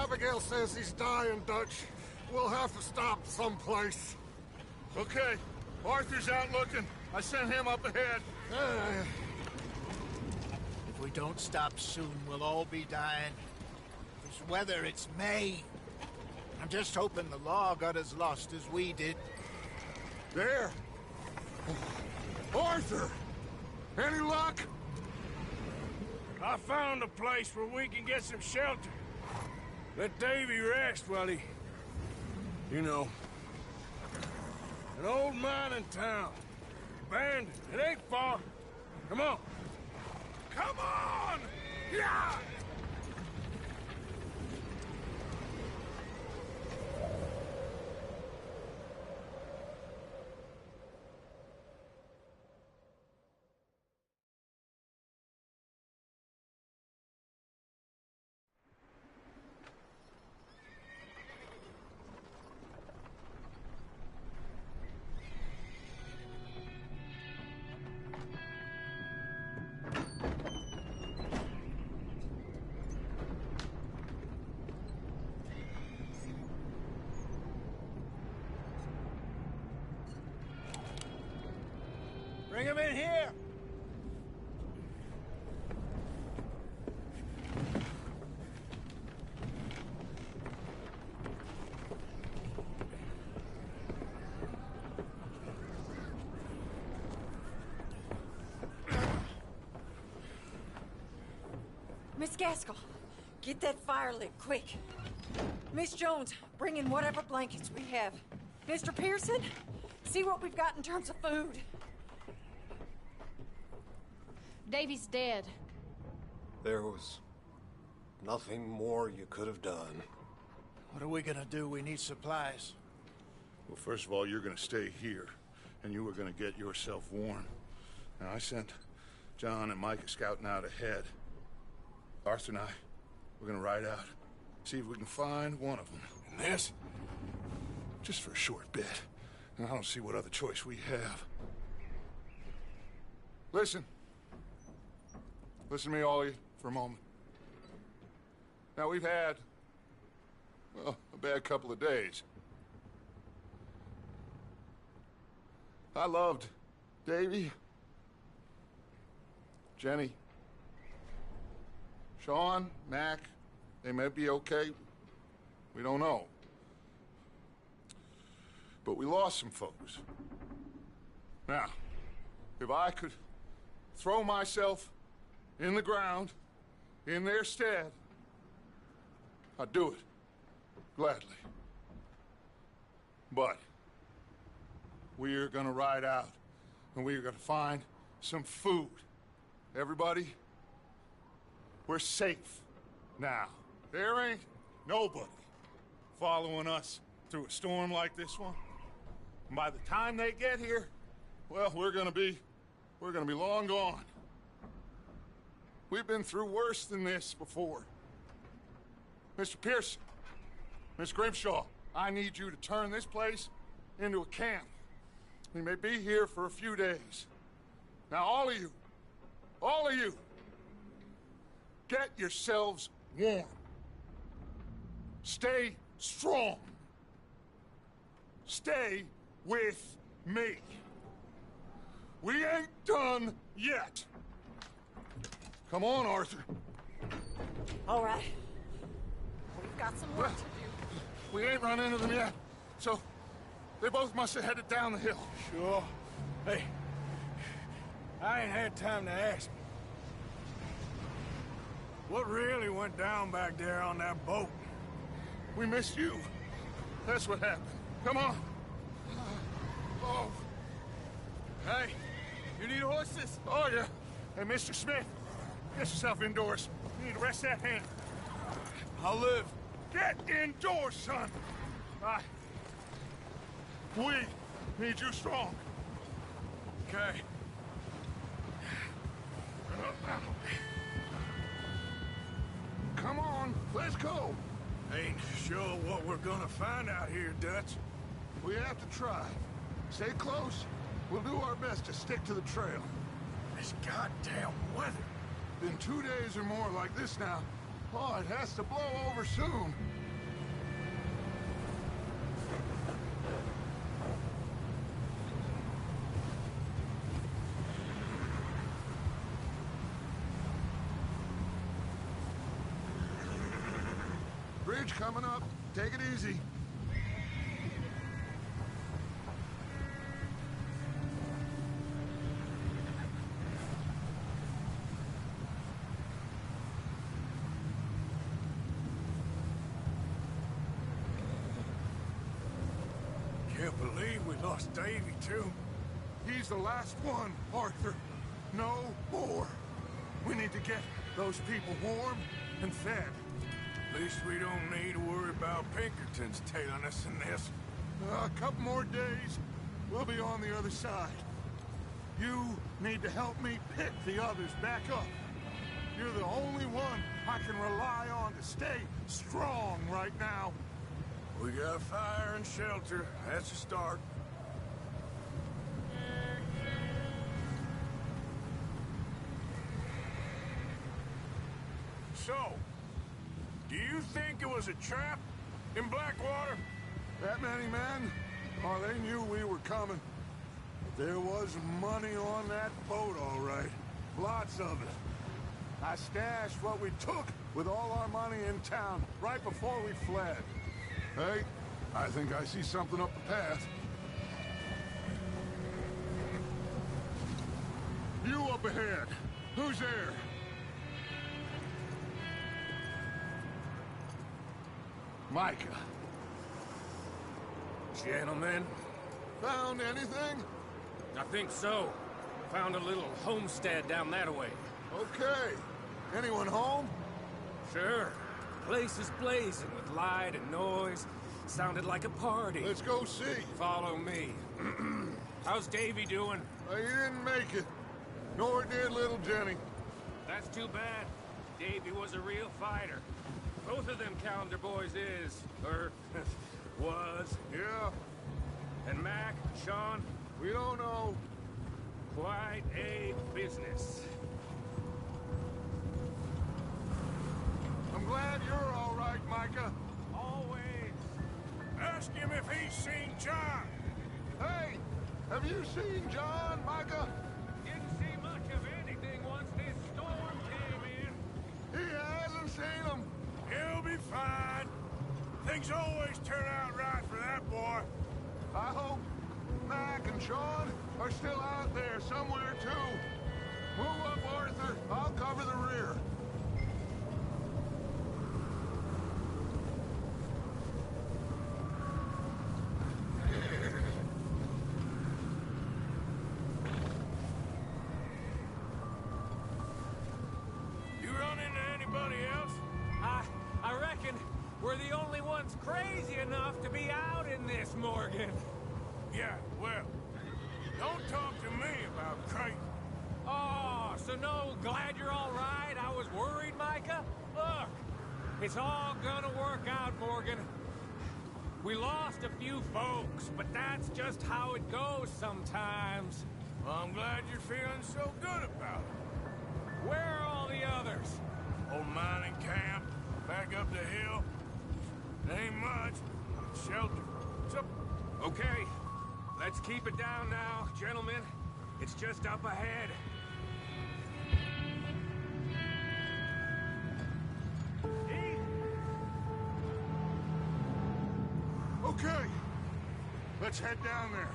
Abigail says he's dying, Dutch. We'll have to stop someplace. Okay. Arthur's out looking. I sent him up ahead. If we don't stop soon, we'll all be dying. This weather, it's May. I'm just hoping the law got as lost as we did. There. Arthur! Any luck? I found a place where we can get some shelter. Let Davy rest while he... You know. An old mining town. Abandoned. It ain't far. Come on. Come on! Yeah! Bring him in here! Miss Gaskell, get that fire lit, quick. Miss Jones, bring in whatever blankets we have. Mr. Pearson, see what we've got in terms of food. Davy's dead. There was nothing more you could have done. What are we gonna do? We need supplies. Well, first of all, you're gonna stay here, and you were gonna get yourself warm. Now, I sent John and Micah scouting out ahead. Arthur and I, we're gonna ride out, see if we can find one of them. And this, just for a short bit. And I don't see what other choice we have. Listen. Listen to me, all of you, for a moment. Now, we've had, well, a bad couple of days. I loved Davy, Jenny, Sean, Mac. They may be okay. We don't know. But we lost some folks. Now, if I could throw myself in the ground, in their stead, I'd do it, gladly. But we are gonna ride out, and we are gonna find some food. Everybody, we're safe now. There ain't nobody following us through a storm like this one. And by the time they get here, well, we're gonna be long gone. We've been through worse than this before. Mr. Pearson, Miss Grimshaw, I need you to turn this place into a camp. We may be here for a few days. Now, all of you, get yourselves warm. Stay strong. Stay with me. We ain't done yet. Come on, Arthur. All right. We've got some work to do. We ain't run into them yet, so they both must have headed down the hill. Sure. Hey, I ain't had time to ask. What really went down back there on that boat? We missed you. That's what happened. Come on. Oh. Hey, you need horses? Oh, yeah. Hey, Mr. Smith, get yourself indoors. You need to rest that hand. I'll live. Get indoors, son. We need you strong. Okay. Come on, let's go. Ain't sure what we're gonna find out here, Dutch. We have to try. Stay close. We'll do our best to stick to the trail. This goddamn weather. Been 2 days or more like this now. Oh, it has to blow over soon. Bridge coming up. Take it easy. Can't believe we lost Davy, too. He's the last one, Arthur. No more. We need to get those people warm and fed. At least we don't need to worry about Pinkertons tailing us in this. A couple more days, we'll be on the other side. You need to help me pick the others back up. You're the only one I can rely on to stay strong right now. We got fire and shelter. That's a start. So, do you think it was a trap in Blackwater? That many men? Oh, they knew we were coming. But there was money on that boat, all right. Lots of it. I stashed what we took with all our money in town right before we fled. Hey, I think I see something up the path. You up ahead. Who's there? Micah. Gentlemen, Found anything? I think so. Found a little homestead down that way. Okay. Anyone home? Sure. Place is blazing with light and noise. Sounded like a party. Let's go see. Follow me. How's Davy doing? He didn't make it. Nor did little Jenny. That's too bad. Davy was a real fighter. Both of them calendar boys is, or was. Yeah, And Mac, Sean, we don't know. quite a business. I'm glad you're all right, Micah. Always. Ask him if he's seen John. Hey, have you seen John, Micah? Didn't see much of anything once this storm came in. He hasn't seen him. He'll be fine. Things always turn out right for that boy. I hope Mac and Sean are still out there somewhere, too. Move up, Arthur. I'll cover the rear. You run into anybody else? I reckon we're the only ones crazy enough to be out in this, Morgan. Yeah, well, don't talk to me about crazy. Oh, so no, glad you're all right. I was worried, Micah. Look, it's all gonna work out, Morgan. We lost a few folks, but that's just how it goes sometimes. Well, I'm glad you're feeling so good about it. Where are all the others? Old mining camp, back up the hill. Ain't much. Shelter. So, Okay, let's keep it down now, gentlemen. It's just up ahead. Okay. Let's head down there.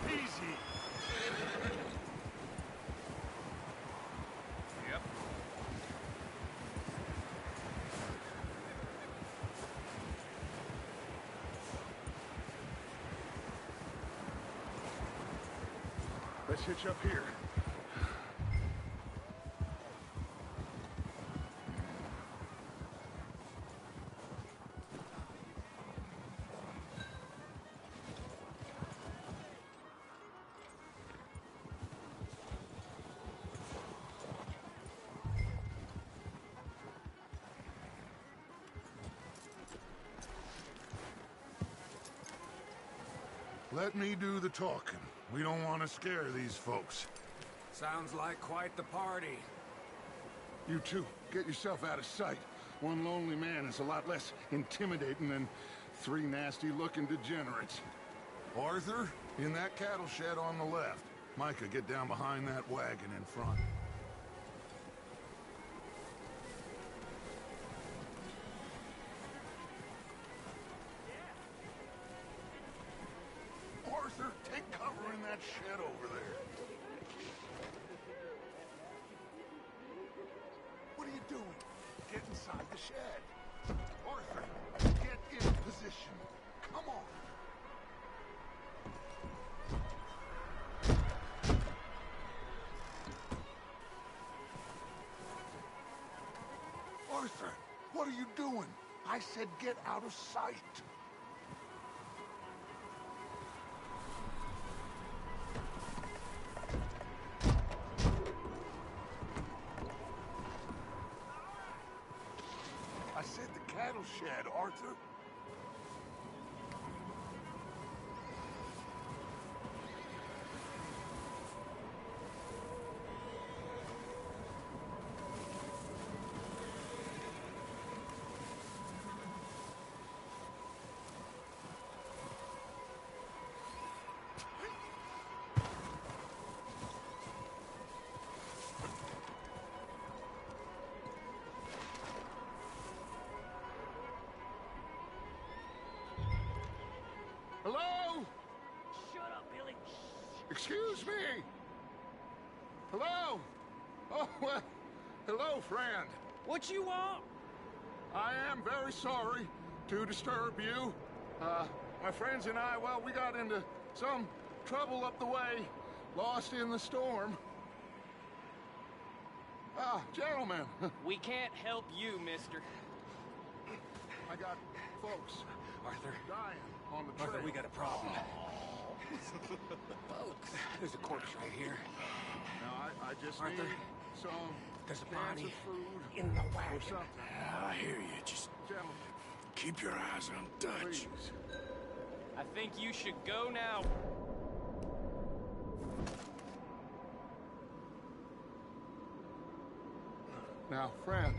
Easy. Yep. Let's hitch up here. Let me do the talking. We don't want to scare these folks. Sounds like quite the party. You two, get yourself out of sight. One lonely man is a lot less intimidating than 3 nasty-looking degenerates. Arthur, in that cattle shed on the left. Micah, get down behind that wagon in front. Arthur, take cover in that shed over there. What are you doing? Get inside the shed. Arthur, get in position. Come on. Arthur, what are you doing? I said get out of sight. I said the cattle shed, Arthur. Hello? Shut up, Billy. Excuse me? Hello? Oh, well, hello, friend. What you want? I am very sorry to disturb you. My friends and I, well, we got into some trouble up the way, lost in the storm. Gentlemen, We can't help you, mister. I got folks Arthur, dying on the trail. Arthur, we got a problem. Folks, there's a corpse right here. Now, I just Arthur, need some there's a cans body of food in the or wagon. something. I hear you. Just Gentlemen, keep your eyes on Dutch. please. I think you should go now. Now, friend,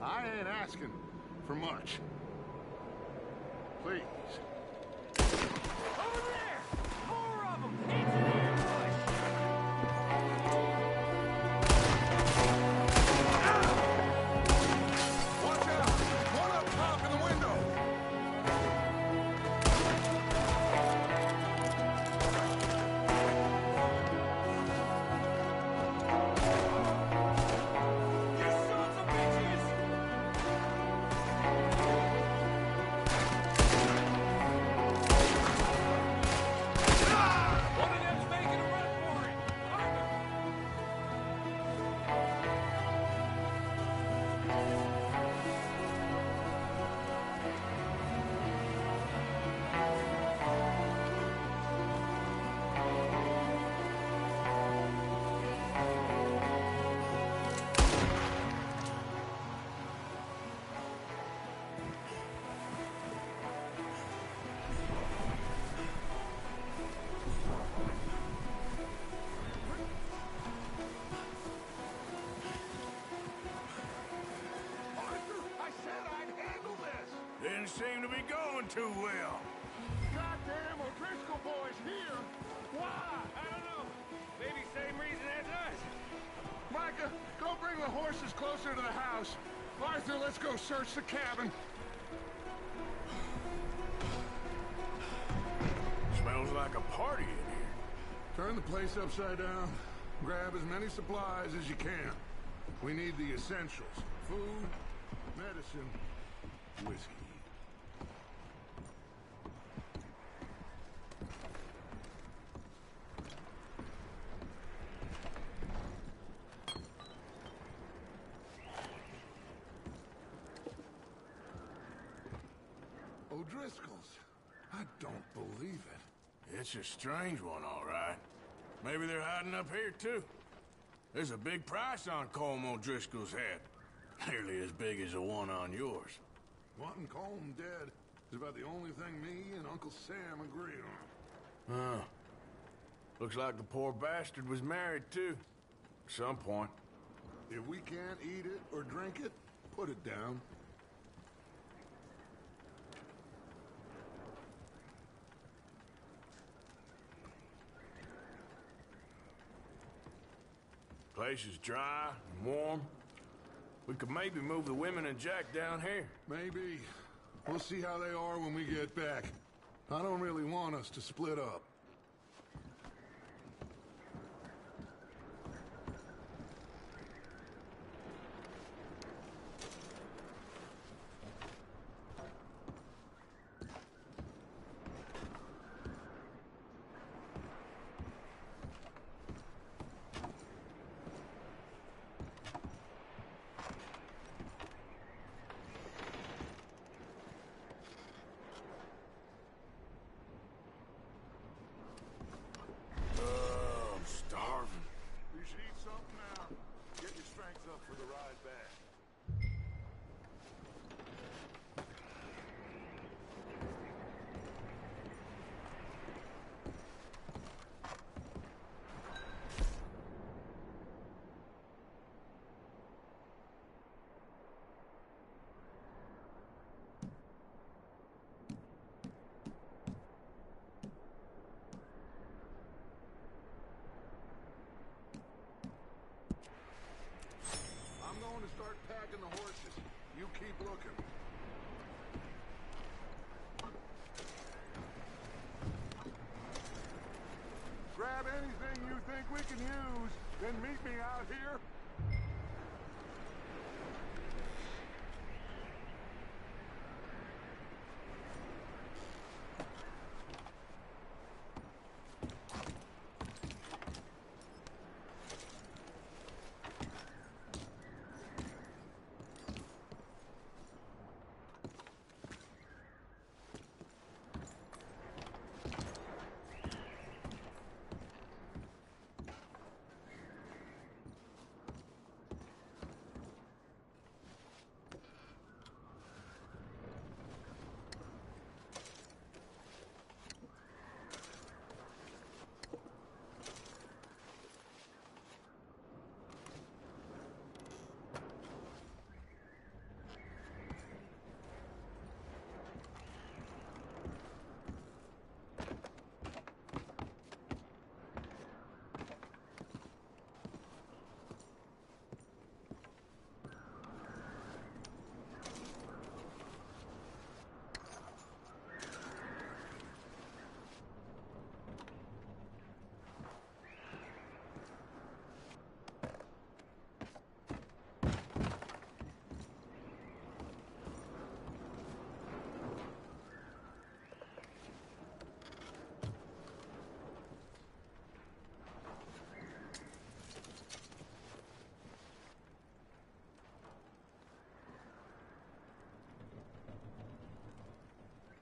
I ain't asking for much. Please. Over there! More of them! It's an ambush! Watch out! One up top in the window! You sons of bitches! One of them's making a run for it! Arthur, I said I'd handle this! Didn't seem to be going too well. Goddamn O'Driscoll boys here! Why? I don't know. Maybe same reason as us. Micah, go bring the horses closer to the house. Arthur, let's go search the cabin. Smells like a party in here. Turn the place upside down. Grab as many supplies as you can. We need the essentials. Food, medicine, whiskey. O'Driscoll's. I don't believe it. It's a strange one, all right. Maybe they're hiding up here, too. There's a big price on Colm O'Driscoll's head. Nearly as big as the one on yours. Wanting Colm dead. It's about the only thing me and Uncle Sam agree on. Huh. Looks like the poor bastard was married, too. At some point. If we can't eat it or drink it, put it down. Place is dry and warm. We could maybe move the women and Jack down here. Maybe. We'll see how they are when we get back. I don't really want us to split up. I'm starving. You should eat something now. Get your strength up for the ride back. I'm going to start packing the horses. You keep looking. Grab anything you think we can use, then meet me out here.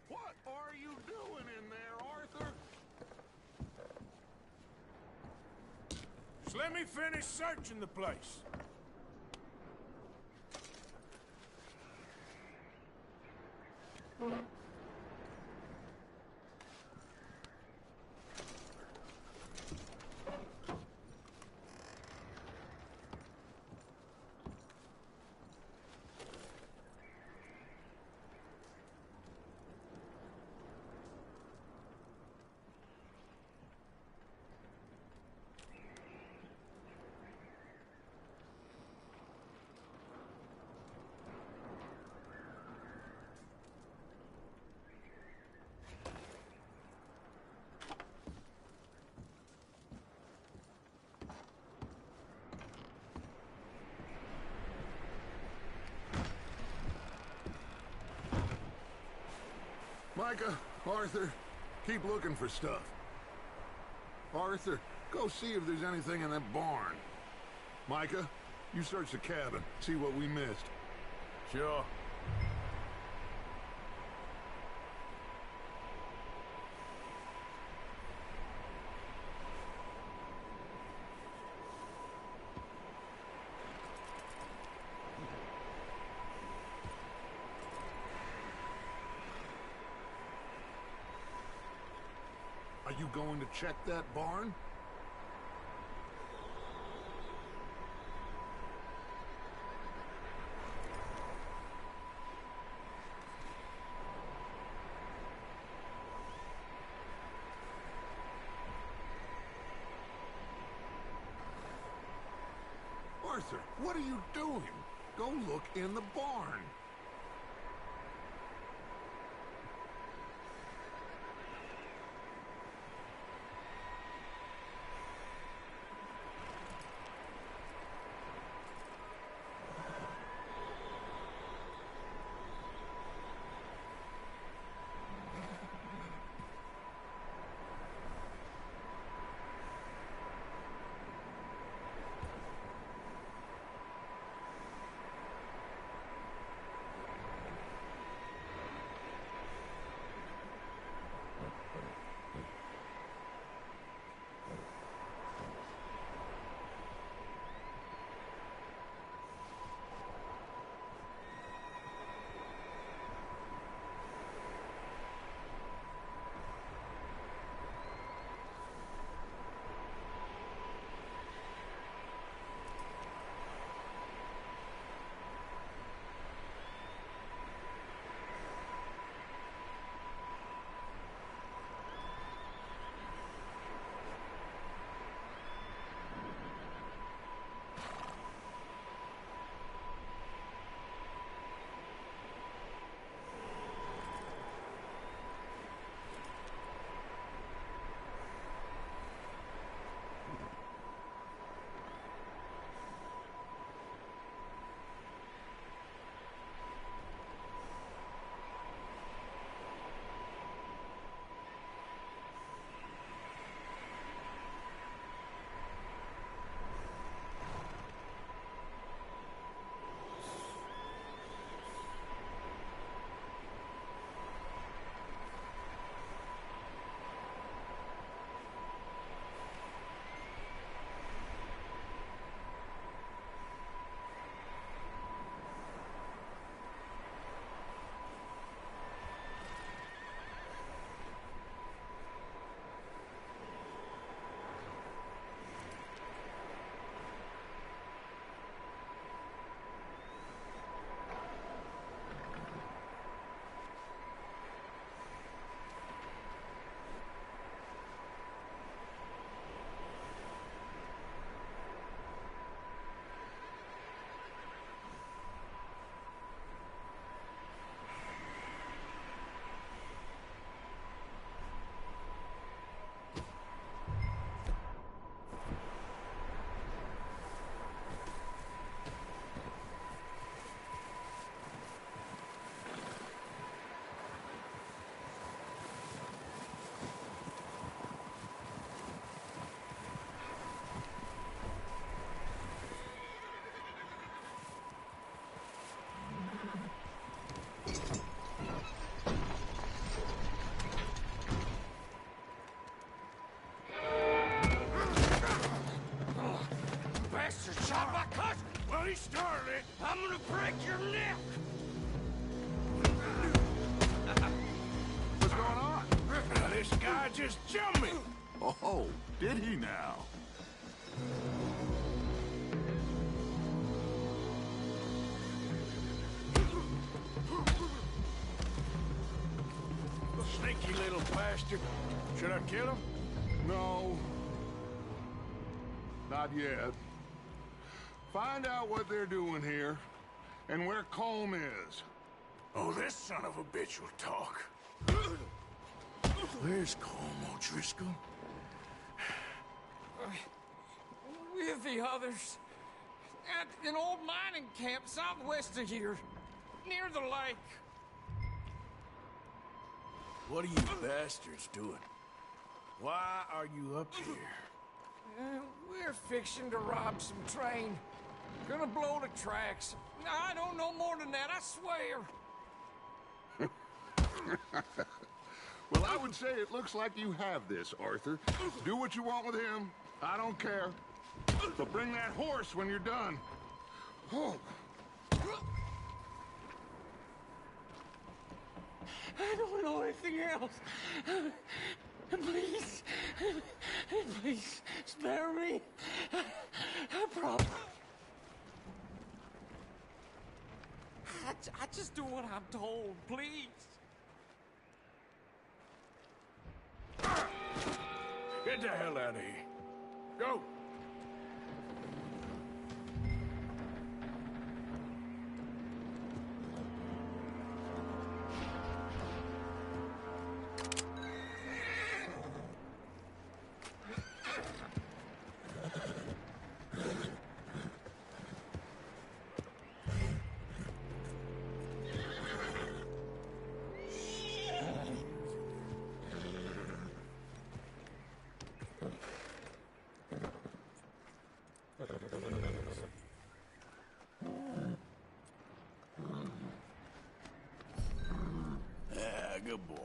What are you doing in there, Arthur? Just let me finish searching the place. Micah, Arthur, keep looking for stuff. Arthur, go see if there's anything in that barn. Micah, you search the cabin, see what we missed. Sure. going to check that barn? Arthur, what are you doing? Go look in the barn. Shot my cousin! Well, he started it. I'm gonna break your neck! What's going on? This guy just jumped me! Oh, did he now? Sneaky little bastard. Should I kill him? No. Not yet. Find out what they're doing here, and where Colm is. Oh, this son of a bitch will talk. Where's Colm O'Driscoll? With the others. At an old mining camp southwest of here. Near the lake. What are you bastards doing? Why are you up here? We're fixing to rob some train. Gonna blow the tracks. I don't know more than that, I swear. Well, I would say it looks like you have this, Arthur. Do what you want with him. I don't care. But bring that horse when you're done. Oh. I don't know anything else. Please. Please, spare me. I promise. I just do what I'm told, please. Get the hell out of here. Go. Yeah, good boy.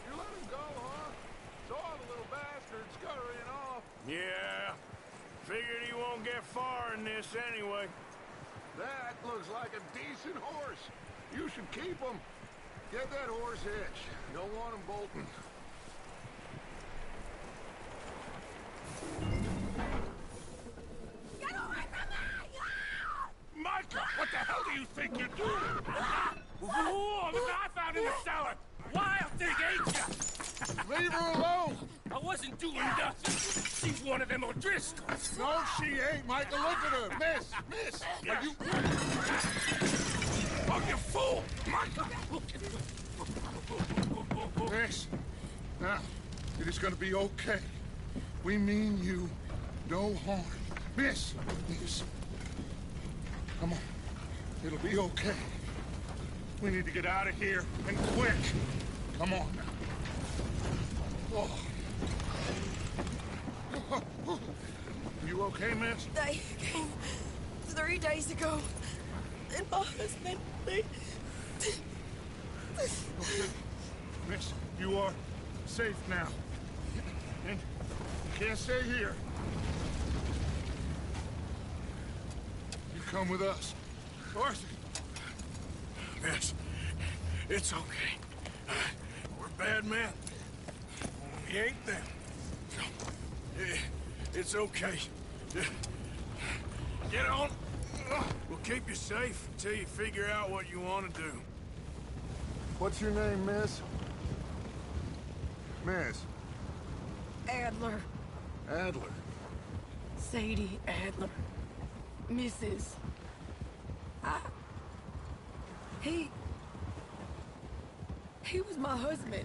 You let him go, huh? Saw the little bastard scurrying off. Yeah. Figured he won't get far in this anyway. That looks like a decent horse. You should keep him. Get that horse hitched. Don't want him bolting. Get away from me! Micah, what the hell do you think you're doing? Whoa, look what I found in the cellar! Wild thing, ain't ya? Leave her alone. I wasn't doing nothing. She's one of them O'Driscolls. No, she ain't, Micah. Look at her. Miss, are you... Oh, you fool! Micah! Miss, now, it is gonna be okay. We mean you no harm. Miss, come on. It'll be okay. We need to get out of here, and quick. Come on now. Oh. You okay, miss? They came 3 days ago, and my husband, they... Okay. Miss, you are safe now. And you can't stay here. You come with us. Arthur. Miss, it's okay. We're bad men. We ain't them. It's okay. Get on. We'll keep you safe until you figure out what you want to do. What's your name, miss? Miss. Adler. Adler. Sadie Adler. Mrs. He was my husband.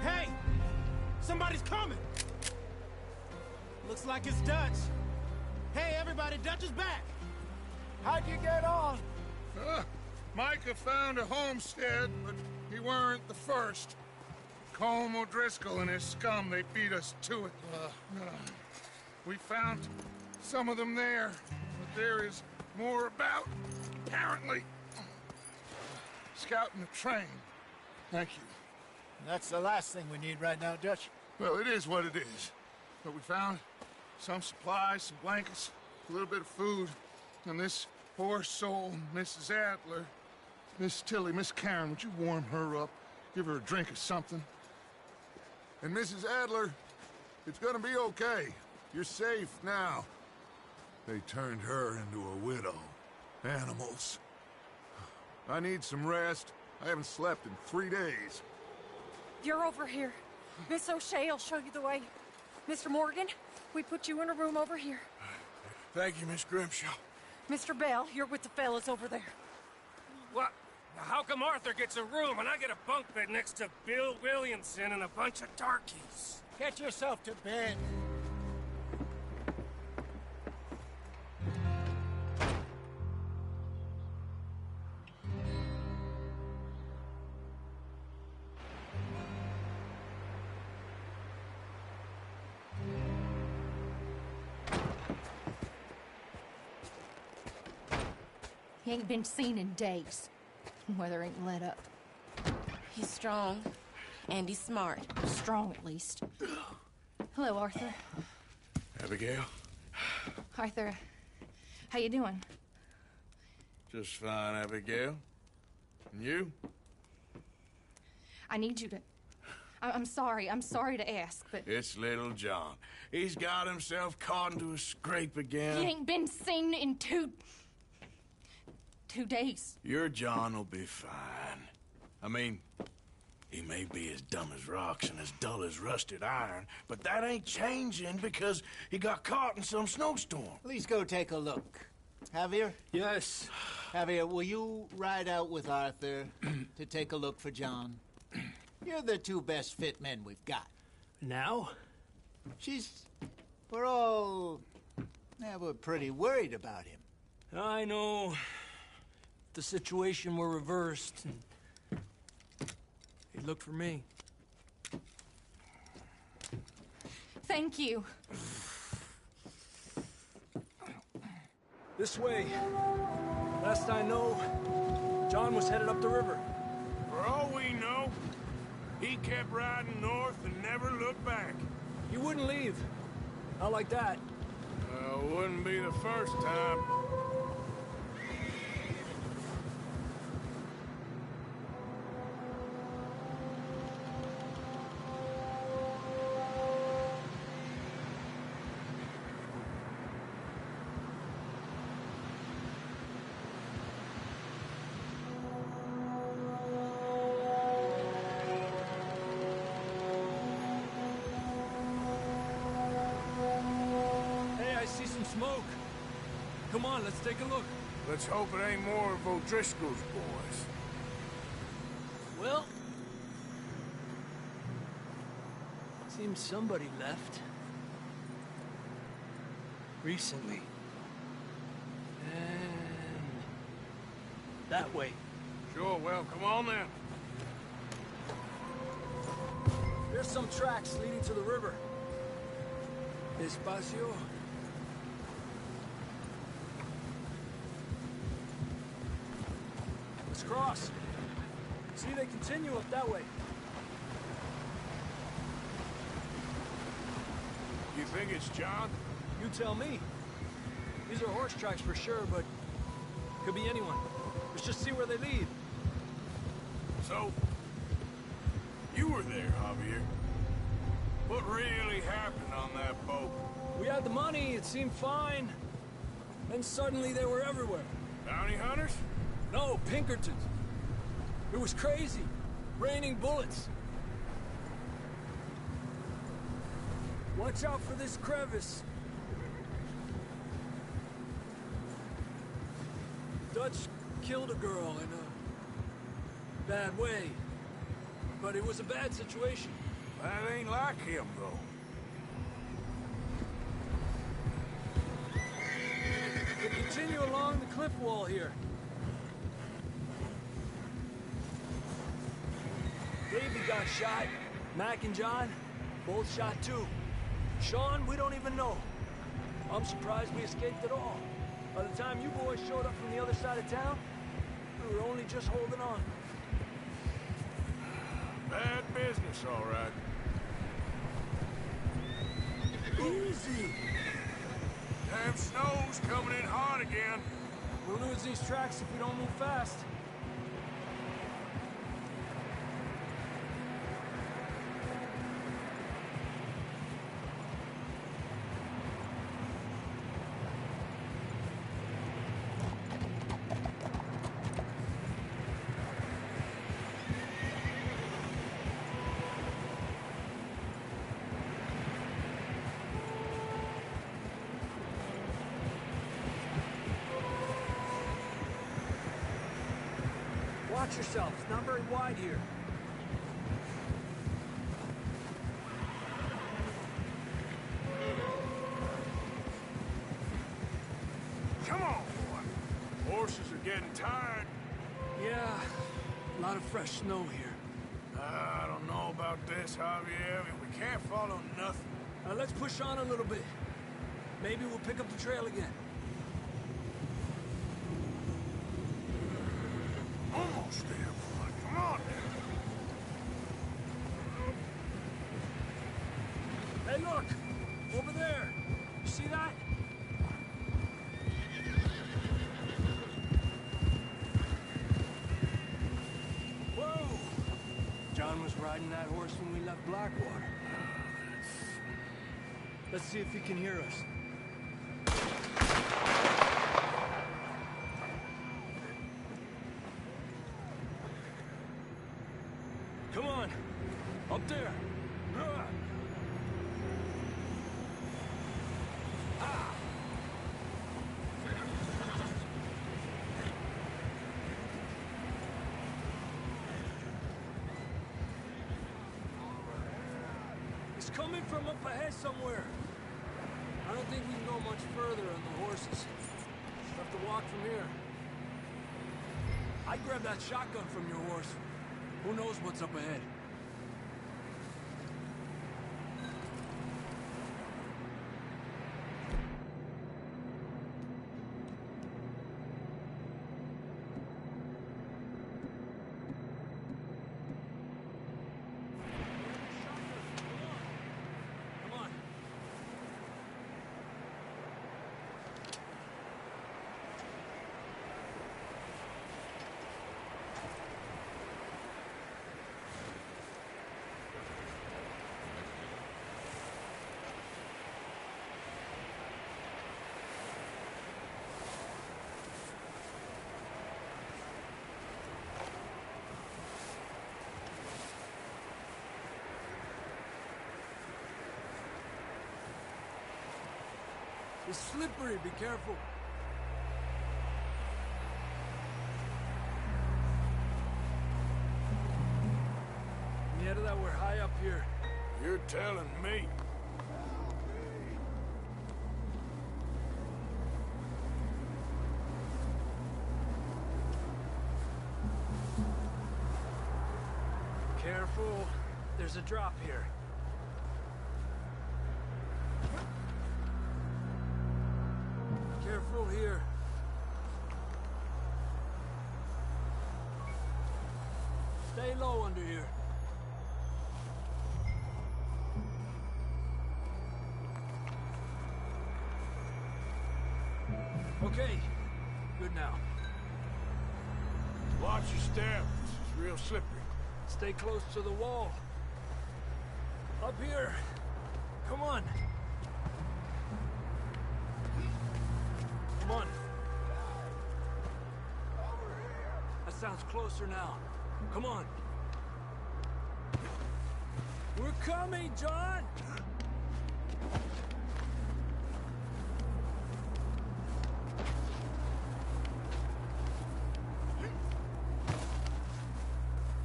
Hey! Somebody's coming! Looks like it's Dutch. Hey, everybody, Dutch is back! How'd you get on? Micah found a homestead, but he weren't the first. Colm O'Driscoll and his scum, they beat us to it. We found some of them there, but there is more about, apparently. Scouting the train. Thank you. That's the last thing we need right now, Dutch. Well, it is what it is. But we found some supplies, some blankets, a little bit of food, and this poor soul, Mrs. Adler, Miss Tilly, Miss Karen, would you warm her up? Give her a drink or something? And Mrs. Adler, it's gonna be okay. You're safe now. They turned her into a widow. Animals. I need some rest. I haven't slept in 3 days. You're over here. Miss O'Shea will show you the way. Mr. Morgan, we put you in a room over here. Thank you, Miss Grimshaw. Mr. Bell, you're with the fellas over there. What? How come Arthur gets a room and I get a bunk bed next to Bill Williamson and a bunch of darkies? Get yourself to bed. He ain't been seen in days. Weather ain't let up. He's strong, and he's smart. Strong, at least. Hello, Arthur. Abigail? Arthur, how you doing? Just fine, Abigail. And you? I need you to... I'm sorry to ask, but... It's little John. He's got himself caught into a scrape again. He ain't been seen in two days. Your John will be fine. I mean, he may be as dumb as rocks and as dull as rusted iron, but that ain't changing because he got caught in some snowstorm. Please go take a look. Javier? Yes. Javier, will you ride out with Arthur to take a look for John? You're the two best fit men we've got. Now? We're pretty worried about him. I know. If the situation were reversed, he'd look for me. Thank you. This way. Last I know, John was headed up the river. For all we know, he kept riding north and never looked back. He wouldn't leave. Not like that. Wouldn't be the first time. Smoke. Come on, let's take a look. Let's hope it ain't more of O'Driscoll's boys. Well, seems somebody left. Recently. And that way. Sure, well, come on then. There's some tracks leading to the river. Despacio. Let's cross. See, they continue up that way. You think it's John? You tell me. These are horse tracks for sure, but could be anyone. Let's just see where they lead. So, you were there, Javier. What really happened on that boat? We had the money, it seemed fine. Then suddenly they were everywhere. Bounty hunters? No, Pinkertons. It was crazy. Raining bullets. Watch out for this crevice. Dutch killed a girl in a bad way. But it was a bad situation. That ain't like him, though. We continue along the cliff wall here. Davey got shot. Mac and John, both shot too. Sean, we don't even know. I'm surprised we escaped at all. By the time you boys showed up from the other side of town, we were only just holding on. Bad business, all right. Easy! Damn snow's coming in hard again. We'll lose these tracks if we don't move fast. Watch yourself. It's not very wide here. Come on, boy. Horses are getting tired. Yeah, a lot of fresh snow here. I don't know about this, Javier. I mean, we can't follow nothing. Let's push on a little bit. Maybe we'll pick up the trail again. Stay up front. Come on! Hey, look! Over there! You see that? Whoa! John was riding that horse when we left Blackwater. Let's see if he can hear us. Come on! Up there! Ah! It's coming from up ahead somewhere. I don't think we can go much further on the horses. We'll have to walk from here. I grabbed that shotgun from your horse. Who knows what's up ahead? Come on. It's slippery, be careful. Yeah, that we're high up here. You're telling me. Careful. There's a drop here. Careful here. Stay low under here. Okay. Good now. Watch your step. This is real slippery. Stay close to the wall. Up here. Come on. Come on. That sounds closer now. Come on. We're coming, John!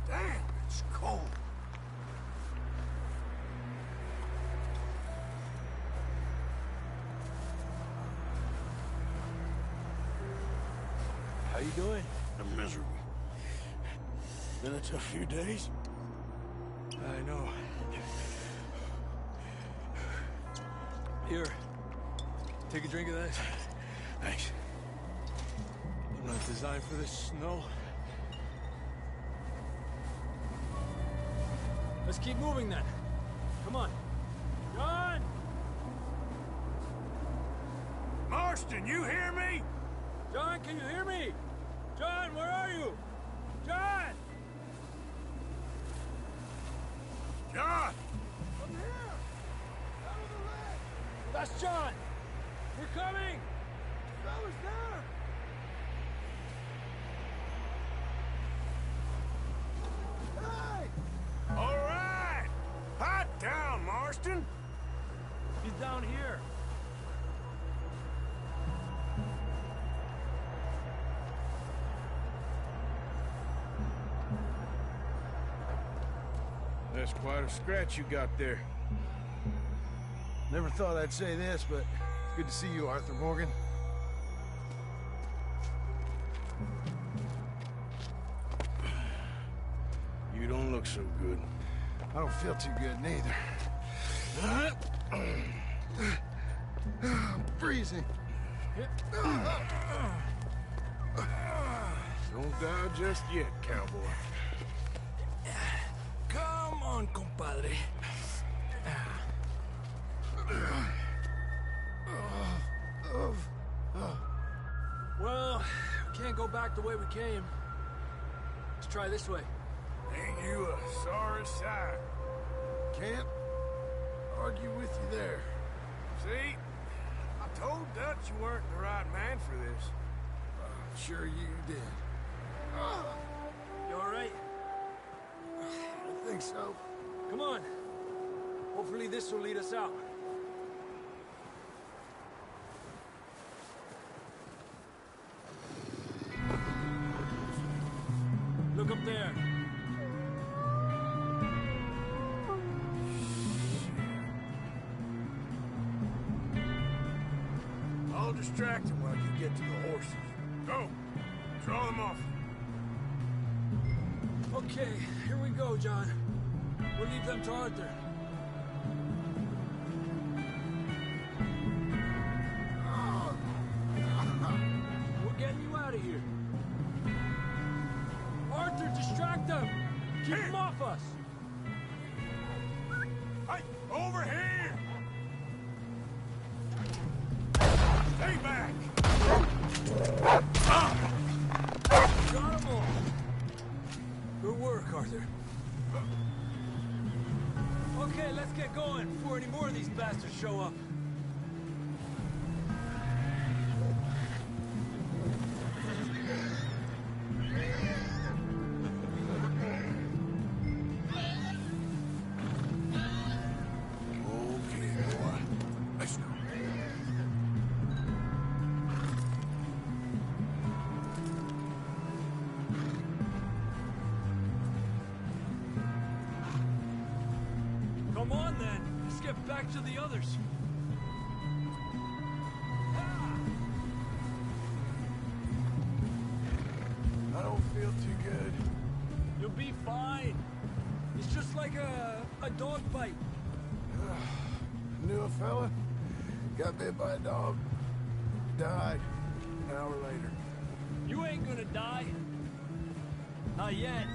Damn, it's cold. How you doing? I'm miserable. Been a tough few days. I know. Here. Take a drink of that. Thanks. I'm not designed for this snow. Let's keep moving then. Come on. John! Marston, you hear me? John, can you hear me? John, where are you? John! John! I'm here! Out of the ledge! That's John! We're coming! Fella's there! Hey! All right! Hot down, Marston! He's down here. That's quite a scratch you got there. Never thought I'd say this, but it's good to see you, Arthur Morgan. You don't look so good. I don't feel too good, neither. I'm freezing. Don't die just yet, cowboy. Come on, compadre. Well, we can't go back the way we came. Let's try this way. Ain't you a sorry sight? Can't argue with you there. See? I told Dutch you weren't the right man for this. I'm sure you did. You all right? I think so. Come on. Hopefully this will lead us out. Look up there. I'll distract him while you get to the horses. Go! Draw them off. Okay, here we go, John. We'll leave them to Arthur. We're getting you out of here. Arthur, distract them! Keep them off us! Hey, over here! Stay back! Got them all! Good work, Arthur. Okay, let's get going before any more of these bastards show up. Okay, boy. Let's go. Come on, then. Let's get back to the others. I don't feel too good. You'll be fine. It's just like a dog bite. Knew a fella, got bit by a dog, died an hour later. You ain't gonna die. Not yet.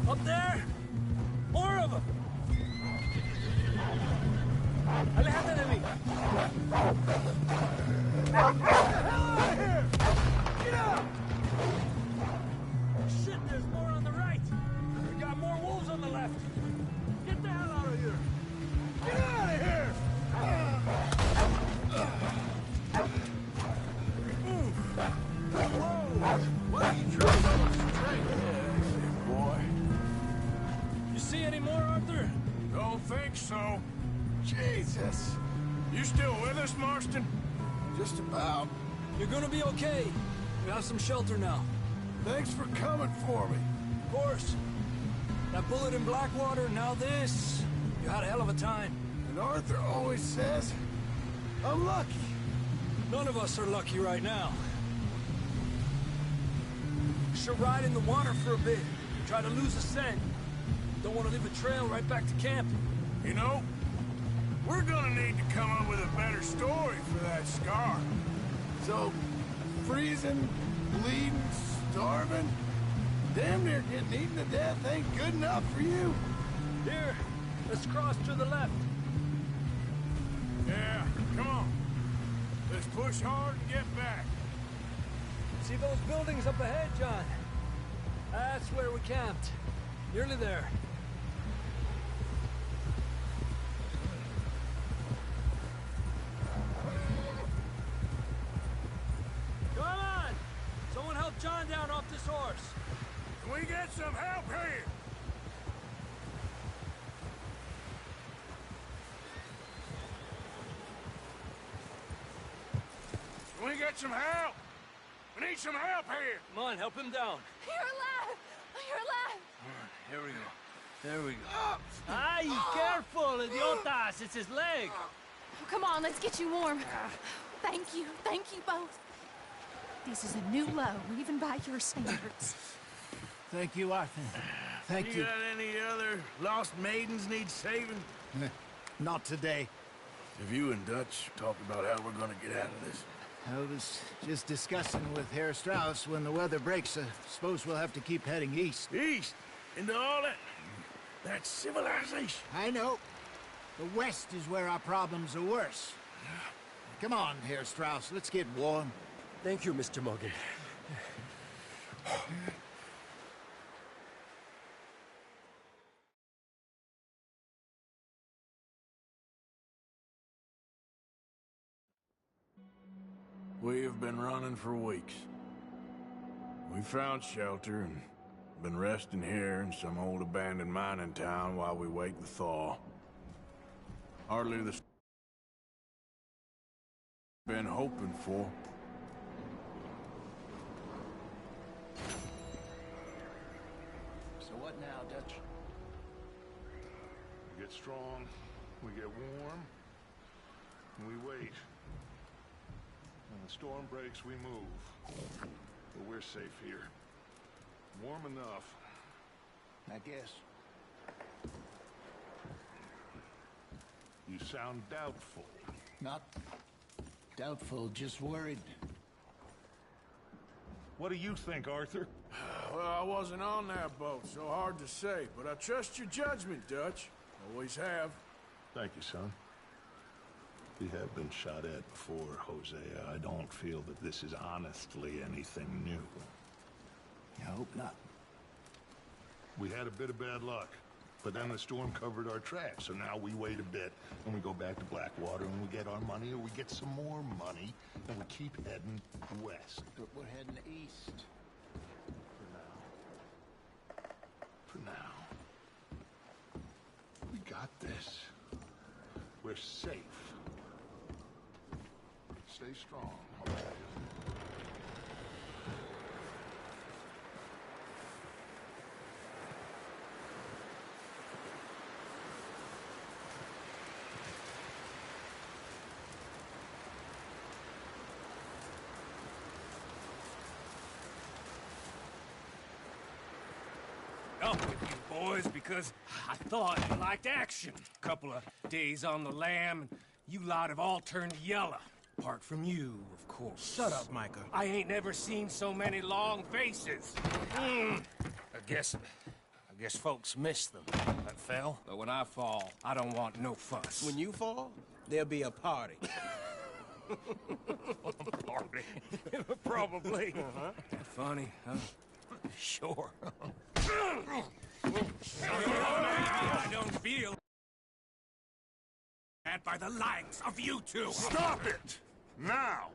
Up there! More of them! Alejate de mí! Get the hell out of here! Get out! Shit, there's more on the right! We got more wolves on the left! Get the hell out of here! Get out of here! Whoa! What are you trying to straight? Boy. You see any more, Arthur? Don't think so. Jesus. You still with us, Marston? Just about. You're gonna be okay. We have some shelter now. Thanks for coming for me. Of course. That bullet in Blackwater, now this. You had a hell of a time. And Arthur always says, I'm lucky. None of us are lucky right now. We should ride in the water for a bit. Try to lose a scent. Don't want to leave a trail right back to camp. You know, we're gonna need to come up with a better story for that scar. So, freezing, bleeding, starving, damn near getting eaten to death ain't good enough for you. Here, let's cross to the left. Yeah, come on. Let's push hard and get back. See those buildings up ahead, John? That's where we camped. Nearly there. Come on! Someone help John down off this horse. Can we get some help here? Can we get some help? We need some help here. Come on, help him down. You're alive! You're alive! Here we go. There we go. Ay, careful, idiotas! It's his leg. Oh, come on, let's get you warm. Thank you both. This is a new low, even by your standards. Thank you, Arthur. Thank you. You got any other lost maidens need saving? Not today. Have you and Dutch talked about how we're gonna get out of this? I was just discussing with Herr Strauss when the weather breaks. I suppose we'll have to keep heading east. East? Into all that civilization? I know. The west is where our problems are worse. Come on, Herr Strauss, let's get warm. Thank you, Mr. Morgan. We have been running for weeks. We found shelter and been resting here in some old abandoned mining town while we wait the thaw. Hardly the been hoping for. So what now, Dutch? We get strong, we get warm, and we wait. When the storm breaks, we move. But we're safe here. Warm enough. I guess. You sound doubtful. Not doubtful, just worried. What do you think, Arthur? Well, I wasn't on that boat, so hard to say, but I trust your judgment, Dutch. Always have. Thank you, son. We have been shot at before, Hosea. I don't feel that this is honestly anything new. I hope not. We had a bit of bad luck, but then the storm covered our tracks, so now we wait a bit, and we go back to Blackwater, and we get our money, or we get some more money, and we keep heading west. But we're heading east. For now. We got this. We're safe. Stay strong, Hosea. Up with you boys because I thought you liked action. Couple of days on the lam, and you lot have all turned yellow. Apart from you, of course. Shut up, Micah. I ain't never seen so many long faces. I guess folks miss them. That fell. But when I fall, I don't want no fuss. When you fall, there'll be a party. Party? Probably. Funny, huh? Sure. I don't feel bad by the likes of you two. Stop it! Now!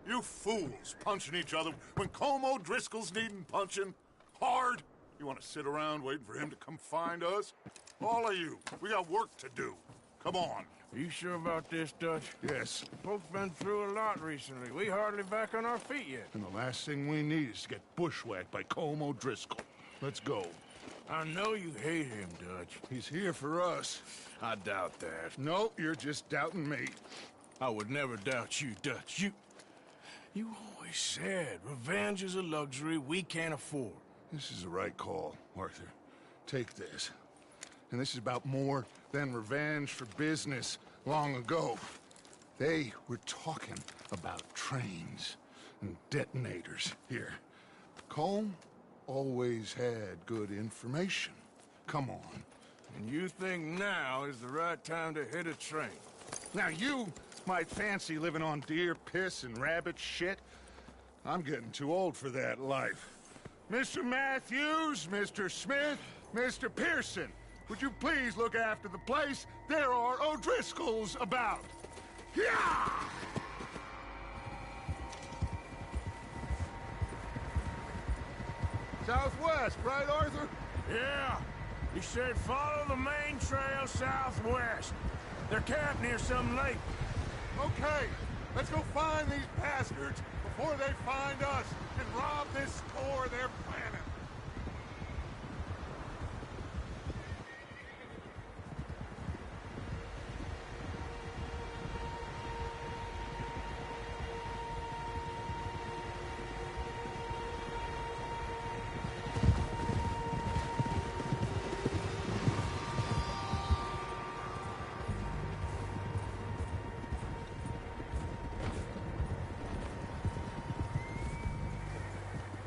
You fools punching each other when Colm O'Driscoll's needing punching. Hard! You want to sit around waiting for him to come find us? All of you, we got work to do. Come on. Are you sure about this, Dutch? Yes. Folks been through a lot recently. We hardly back on our feet yet. And the last thing we need is to get bushwhacked by Colm O'Driscoll. Let's go. I know you hate him, Dutch. He's here for us. I doubt that. No, you're just doubting me. I would never doubt you, Dutch. You always said revenge is a luxury we can't afford. This is the right call, Arthur. Take this. And this is about more than revenge for business long ago. They were talking about trains and detonators here. Colm always had good information. Come on. And you think now is the right time to hit a train? Now you might fancy living on deer piss and rabbit shit. I'm getting too old for that life. Mr. Matthews, Mr. Smith, Mr. Pearson, would you please look after the place? There are O'Driscolls about. Yeah! Southwest, right, Arthur? Yeah. He said follow the main trail southwest. They're camped near some lake. Okay, let's go find these bastards before they find us and rob this store they're planning.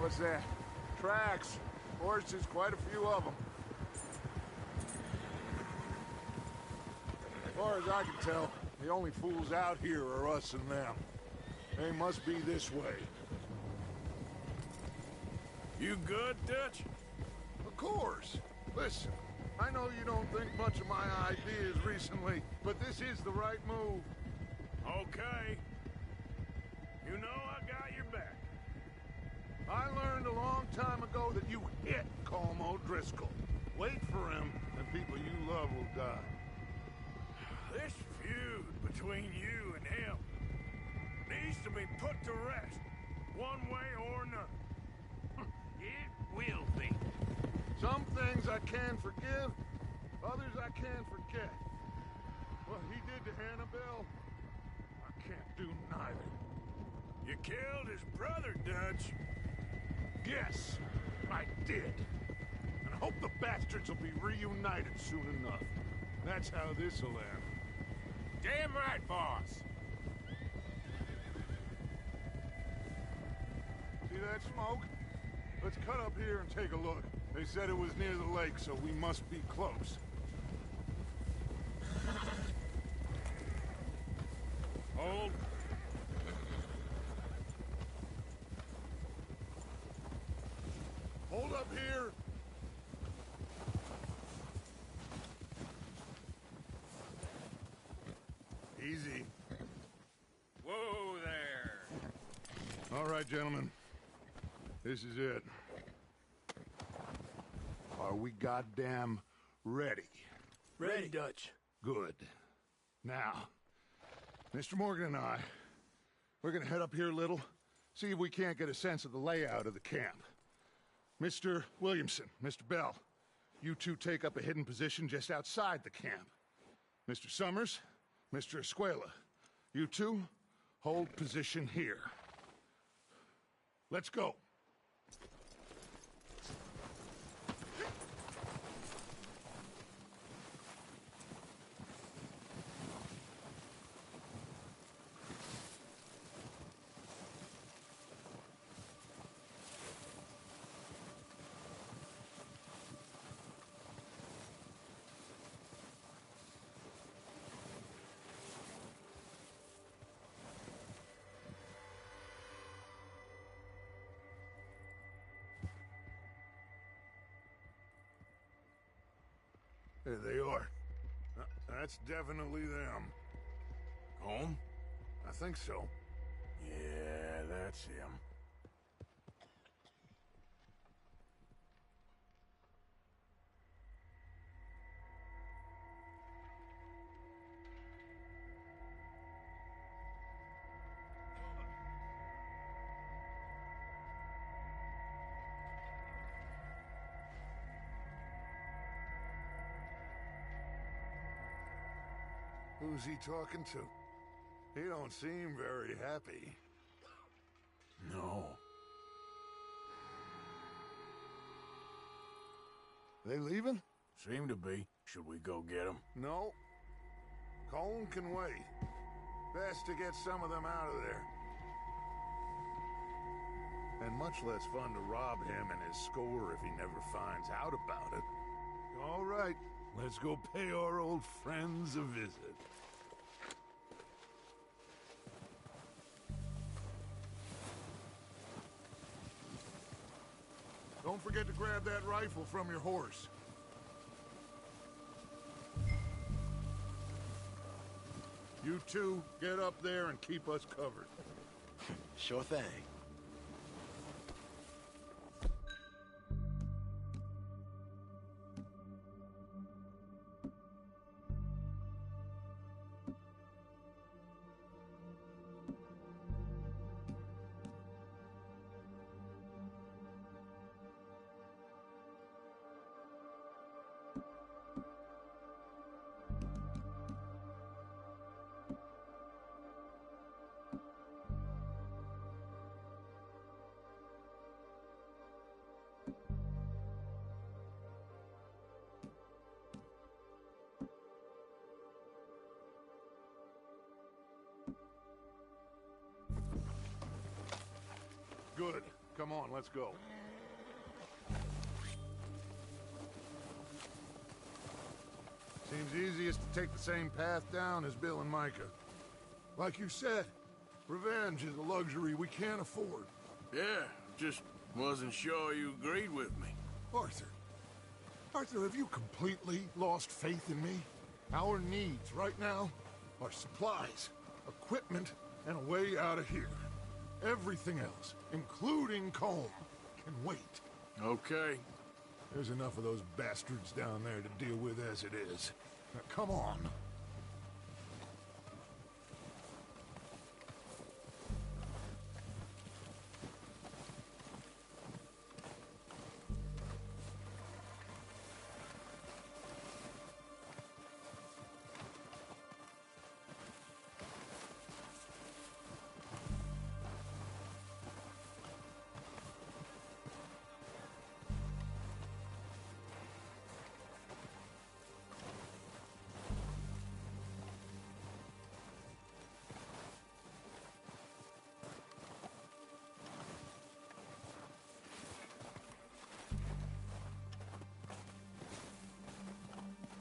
What's that? Tracks. Horses, quite a few of them. As far as I can tell, the only fools out here are us and them. They must be this way. You good, Dutch? Of course. Listen, I know you don't think much of my ideas recently, but this is the right move. Okay. You know I got your back. I learned a long time ago that you hit Colm O'Driscoll. Wait for him, and people you love will die. This feud between you and him needs to be put to rest, one way or another. It will be. Some things I can forgive, others I can't forget. What he did to Annabelle, I can't do neither. You killed his brother, Dutch. Yes, I did. And I hope the bastards will be reunited soon enough. That's how this'll end. Damn right, boss. See that smoke? Let's cut up here and take a look. They said it was near the lake, so we must be close. Hold. Hold up here. Easy. Whoa there. All right, gentlemen. This is it. Are we goddamn ready? Ready, Dutch. Good. Now, Mr. Morgan and I, we're gonna head up here a little, see if we can't get a sense of the layout of the camp. Mr. Williamson, Mr. Bell, you two take up a hidden position just outside the camp. Mr. Summers, Mr. Escuela, you two hold position here. Let's go. There they are. That's definitely them. Home? I think so. Yeah, that's him. Who's he talking to? He don't seem very happy. No. They leaving? Seem to be. Should we go get them? No. Colm can wait. Best to get some of them out of there. And much less fun to rob him and his score if he never finds out about it. All right, let's go pay our old friends a visit. Don't forget to grab that rifle from your horse. You two, get up there and keep us covered. Sure thing. Good. Come on, let's go. Seems easiest to take the same path down as Bill and Micah. Like you said, revenge is a luxury we can't afford. Yeah, just wasn't sure you agreed with me. Arthur. Arthur, have you completely lost faith in me? Our needs right now are supplies, equipment, and a way out of here. Everything else, including Colm, can wait. Okay. There's enough of those bastards down there to deal with as it is. Now, come on.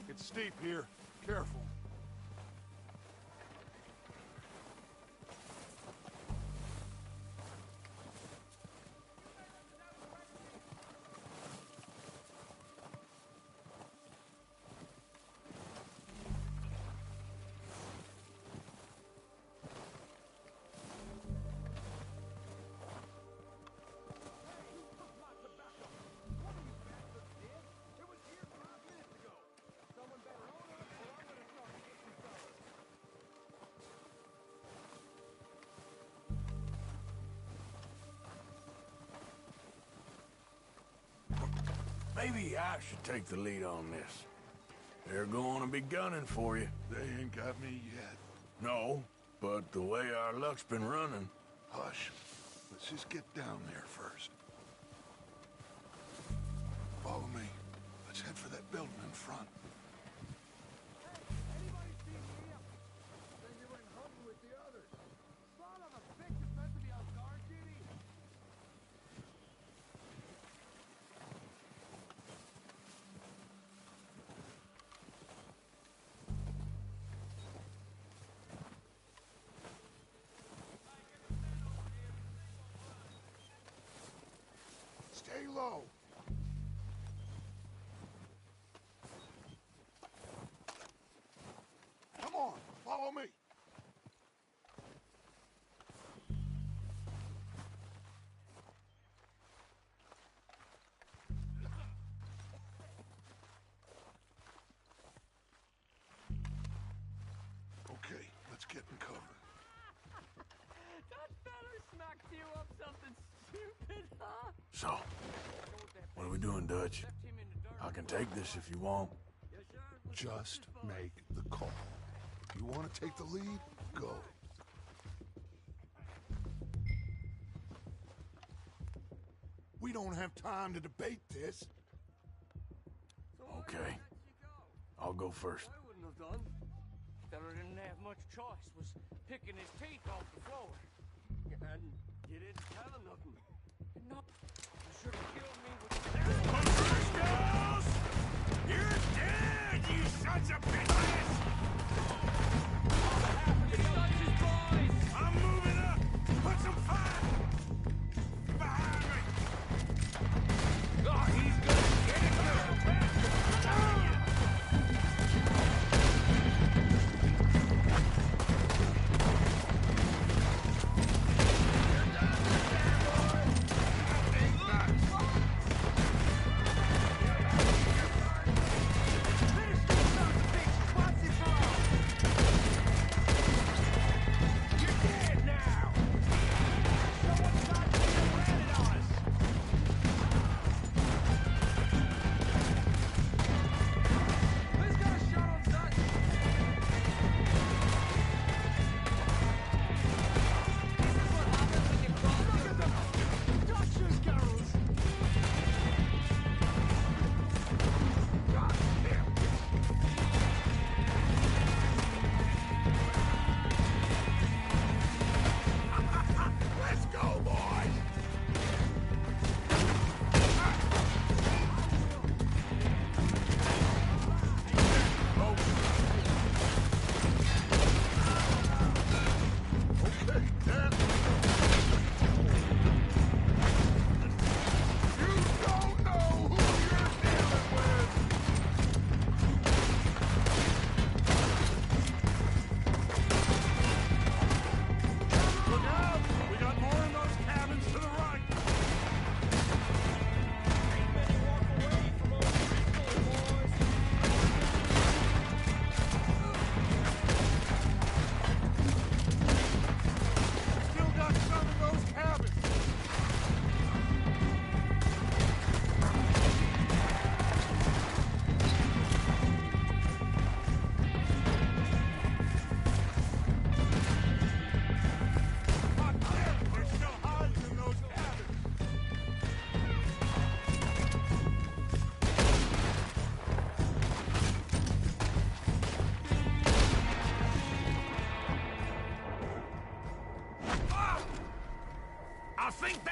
It's steep here. Careful. Maybe I should take the lead on this. They're going to be gunning for you. They ain't got me yet. No, but the way our luck's been running... Hush. Let's just get down there first. Follow me. Let's head for that building in front. Stay low. Come on, follow me. Okay, let's get in cover. That feller smacked you up something stupid, huh? So, what are we doing, Dutch? I can take this if you want. Just make the call. You want to take the lead? Go. We don't have time to debate this. Okay. I'll go first. I wouldn't have done. Feller didn't have much choice. Was picking his teeth off the floor. And you didn't tell him nothing. Nope. You should have killed me with that. You're dead, you sons of bitches! I'm moving up! Put some fire! Behind me! Oh, he's gonna get it now! You're done!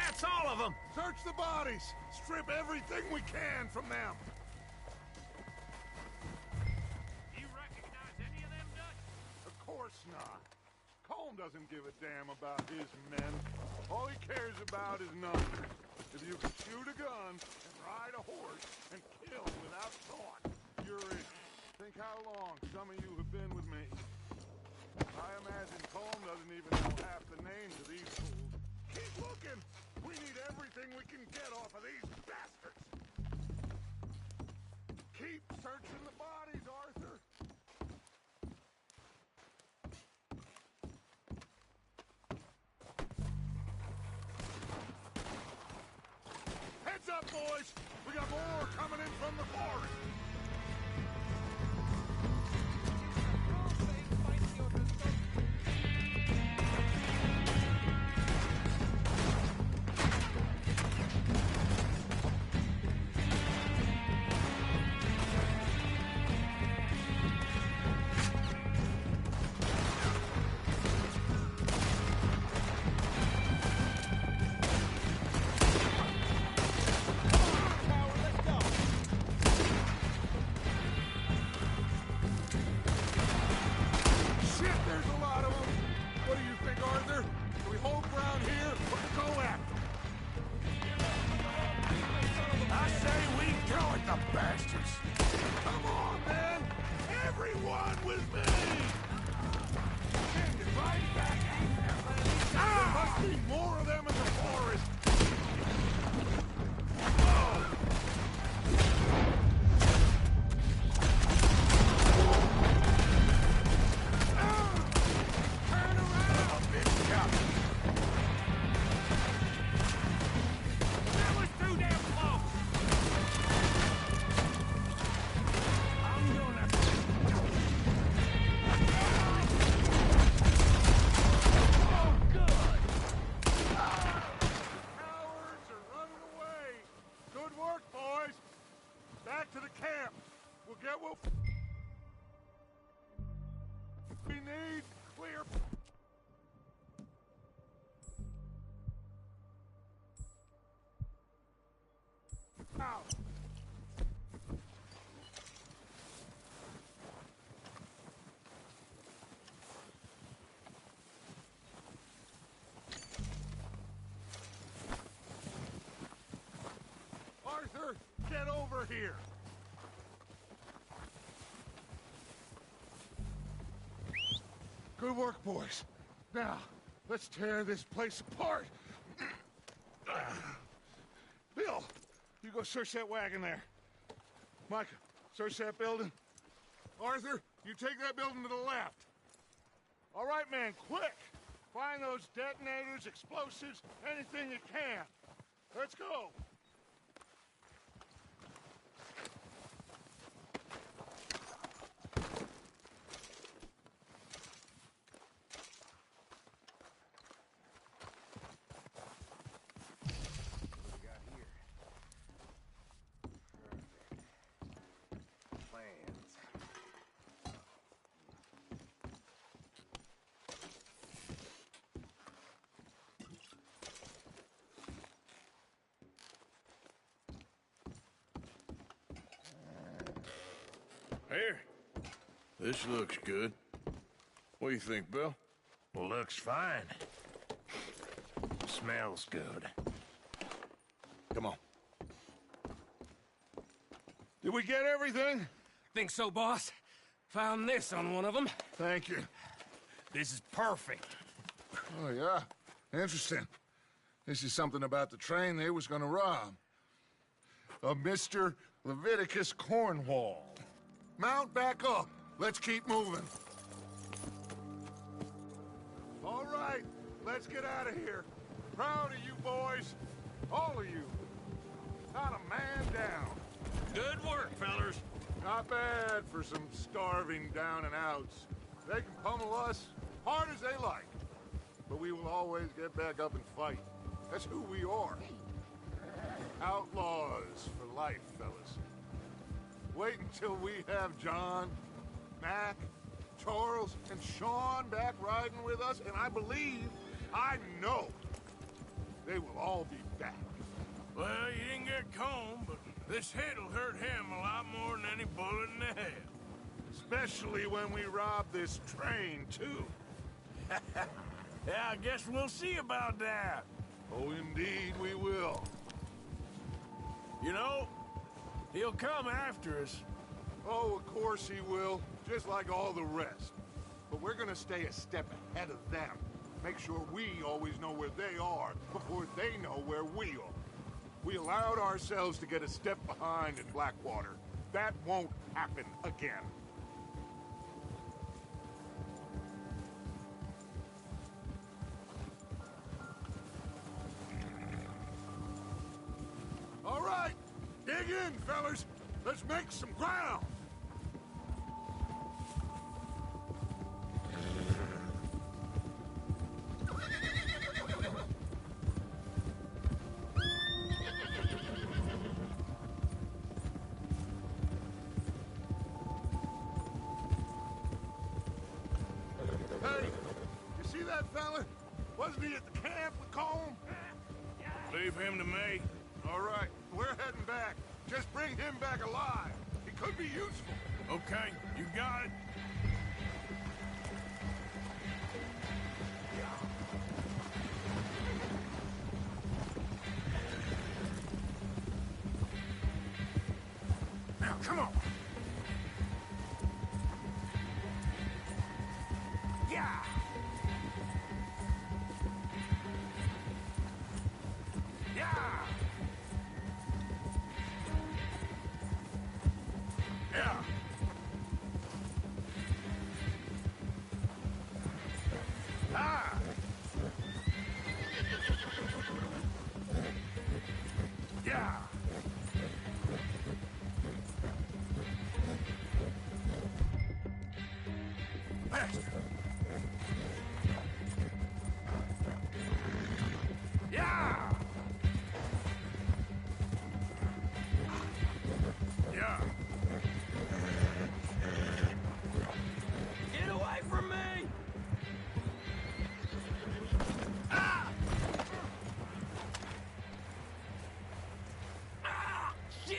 That's all of them! Search the bodies! Strip everything we can from them! You recognize any of them, Dutch? Of course not. Colm doesn't give a damn about his men. All he cares about is numbers. If you can shoot a gun and ride a horse and kill without thought, you're in. Think how long some of you have been with me. I imagine Colm doesn't even know half the names of these fools. Keep looking! We need everything we can get off of these bastards! Keep searching the bodies, Arthur! Heads up, boys! We got more coming in from the forest! Arthur, get over here! Good work, boys. Now, let's tear this place apart. Bill, you go search that wagon there. Micah, search that building. Arthur, you take that building to the left. All right, man, quick! Find those detonators, explosives, anything you can. Let's go! Here. This looks good. What do you think, Bill? Looks fine. Smells good. Come on. Did we get everything? Think so, boss. Found this on one of them. Thank you. This is perfect. Oh, yeah? Interesting. This is something about the train they was gonna rob. A Mr. Leviticus Cornwall. Mount back up. Let's keep moving. All right, let's get out of here. Proud of you boys. All of you. Not a man down. Good work, fellers. Not bad for some starving down and outs. They can pummel us hard as they like. But we will always get back up and fight. That's who we are. Outlaws for life, fellas. Wait until we have John, Mac, Charles, and Sean back riding with us, and I believe, I know, They will all be back. Well, you didn't get Combe, but this hit'll hurt him a lot more than any bullet in the head. Especially when we rob this train, too. Yeah, I guess we'll see about that. Oh, indeed we will. You know, he'll come after us. Oh, of course he will, just like all the rest. But we're gonna stay a step ahead of them. Make sure we always know where they are before they know where we are. We allowed ourselves to get a step behind in Blackwater. That won't happen again. All right, dig in, fellas. Let's make some ground. Hey, you see that fella? Wasn't he at the camp with Colm? Leave him to me. All right, we're heading back. Just bring him back alive. He could be useful. Okay, you got it. Now, come on. Yeah. Yeah. Yeah. Ah. Yeah. Faster. Yeah. Yeah. Get away from me! Ah! Ah! Shit!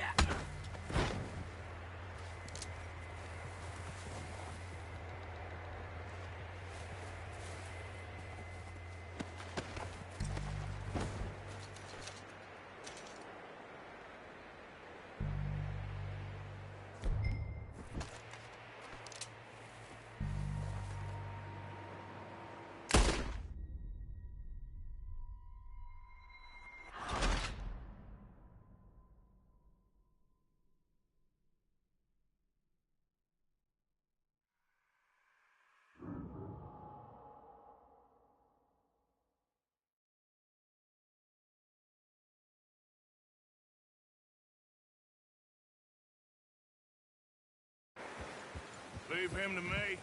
Leave him to me.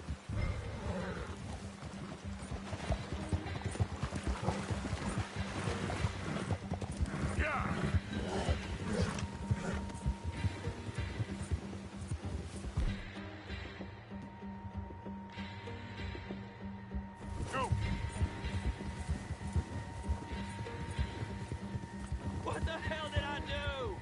Yeah. Go. What the hell did I do?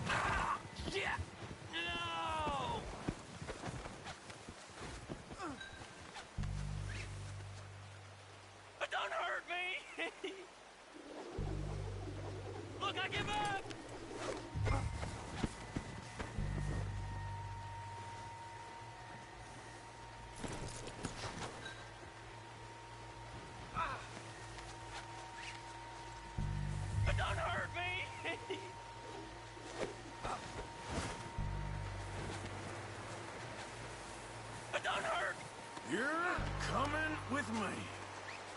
Ah! Shit! No! Don't hurt me! Look, I give up! Don't hurt me! Don't hurt! You're coming with me.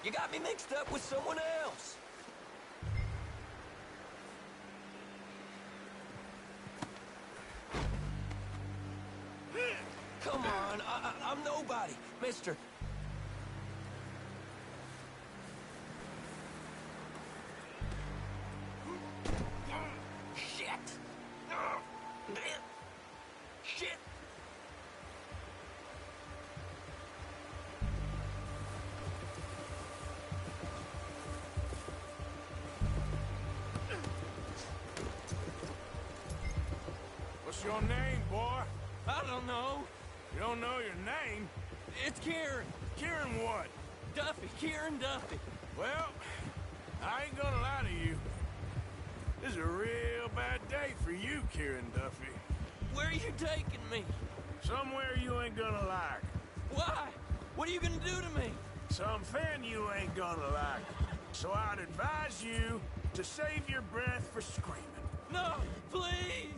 You got me mixed up with someone else. Come on, I'm nobody, mister. Shit! Shit! your name, boy? I don't know. You don't know your name? It's Kieran. Kieran what? Duffy. Kieran Duffy. Well, I ain't gonna lie to you. This is a real bad day for you, Kieran Duffy. Where are you taking me? Somewhere you ain't gonna like. Why? What are you gonna do to me? Something you ain't gonna like. So I'd advise you to save your breath for screaming. No, please!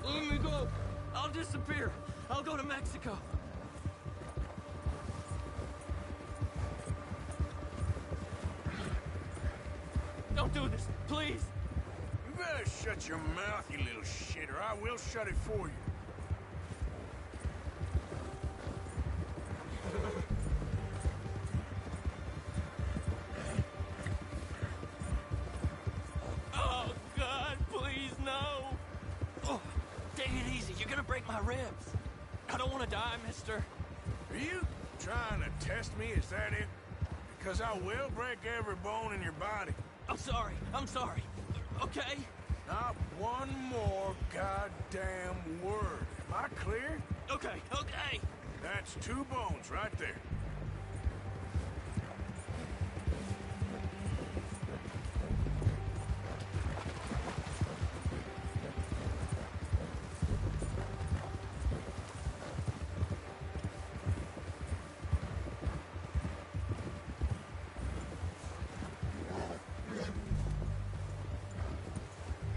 Let me go. I'll disappear. I'll go to Mexico. Don't do this, please. You better shut your mouth, you little shit, or I will shut it for you. Oh, God, please, no. Oh, take it easy. You're gonna break my ribs. I don't want to die, mister. Are you trying to test me? Is that it? Because I will break every bone in your body. I'm sorry. I'm sorry. Okay? Not one more goddamn word. Am I clear? Okay, okay. That's 2 bones right there.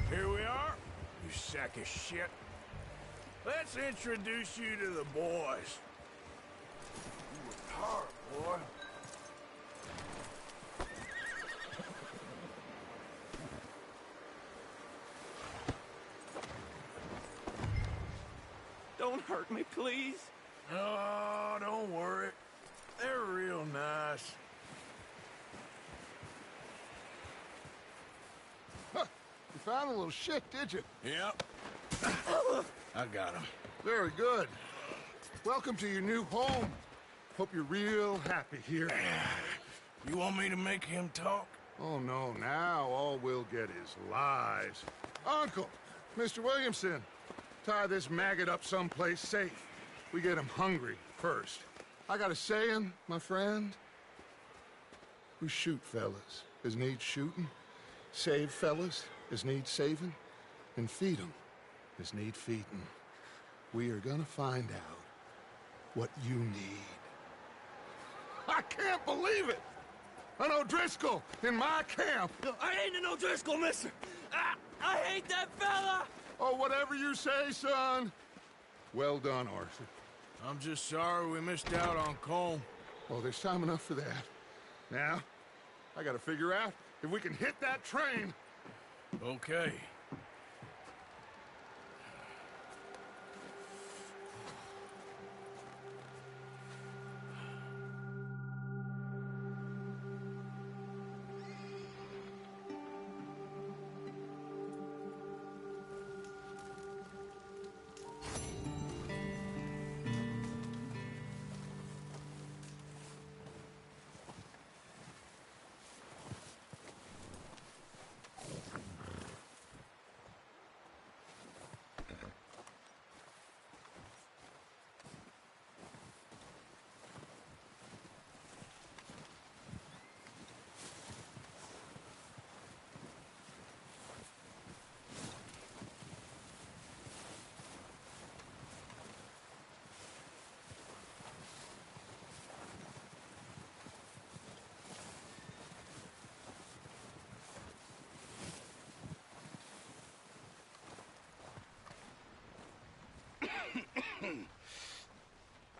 Here we are, you sack of shit. Let's introduce you to the boys. You were hard, boy. Don't hurt me, please. Oh, don't worry. They're real nice. Huh. You found a little shit, did you? Yep. I got him. Very good. Welcome to your new home. Hope you're real happy here. You want me to make him talk? Oh, no. Now all we'll get is lies. Uncle, Mr. Williamson, tie this maggot up someplace safe. We get him hungry first. I got a saying, my friend. We shoot fellas as need shooting, save fellas as need saving, and feed 'em as need feeding. We are gonna find out what you need. I can't believe it! An O'Driscoll in my camp! I ain't an O'Driscoll, mister! I hate that fella! Oh, whatever you say, son. Well done, Arthur. I'm just sorry we missed out on Colm. Oh, there's time enough for that. Now, I gotta figure out if we can hit that train. Okay.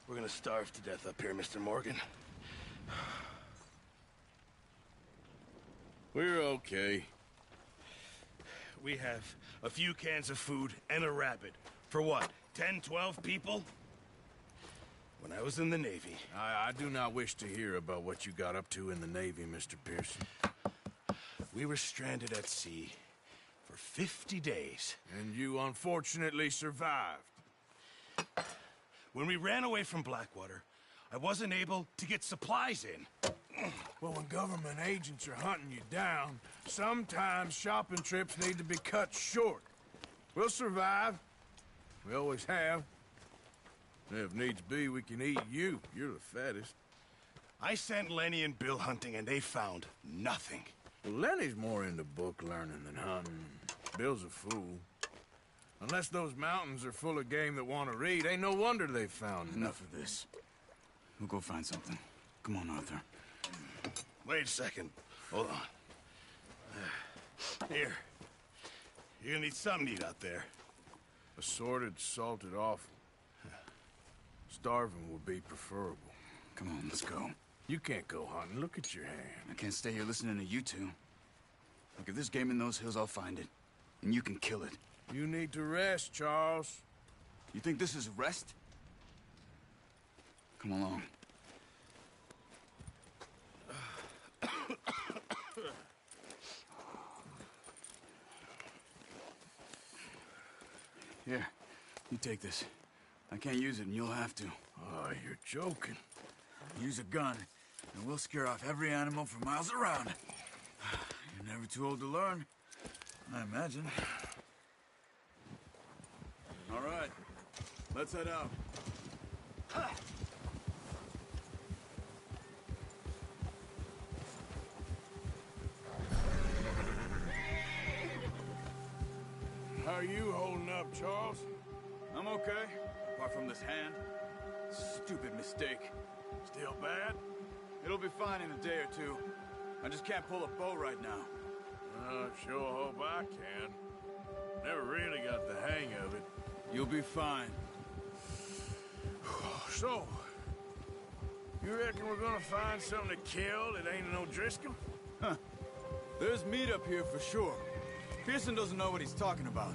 We're gonna starve to death up here, Mr. Morgan. We're okay. We have a few cans of food and a rabbit. For what, 10, 12 people? When I was in the Navy... I do not wish to hear about what you got up to in the Navy, Mr. Pearson. We were stranded at sea for 50 days. And you unfortunately survived. When we ran away from Blackwater, I wasn't able to get supplies in. Well, when government agents are hunting you down, sometimes shopping trips need to be cut short. We'll survive. We always have. If needs be, we can eat you. You're the fattest. I sent Lenny and Bill hunting, and they found nothing. Well, Lenny's more into book learning than hunting. Bill's a fool. Unless those mountains are full of game that want to read, ain't no wonder they found Enough of this. We'll go find something. Come on, Arthur. Wait a second. Hold on. Here. You're gonna need something to eat out there. Assorted, salted offal. Starving would be preferable. Come on, let's go. You can't go hunting. Look at your hand. I can't stay here listening to you two. Look, if there's game in those hills, I'll find it. And you can kill it. You need to rest, Charles. You think this is rest? Come along. Here, you take this. I can't use it, and you'll have to. Oh, you're joking. Use a gun, and we'll scare off every animal for miles around. You're never too old to learn, I imagine. All right, let's head out. How are you holding up, Charles? I'm okay, apart from this hand. Stupid mistake. Still bad? It'll be fine in a day or two. I just can't pull a bow right now. I sure hope I can. Never really got the hang of it. You'll be fine. So, you reckon we're gonna find something to kill that ain't no Driscoll? Huh. There's meat up here for sure. Pearson doesn't know what he's talking about.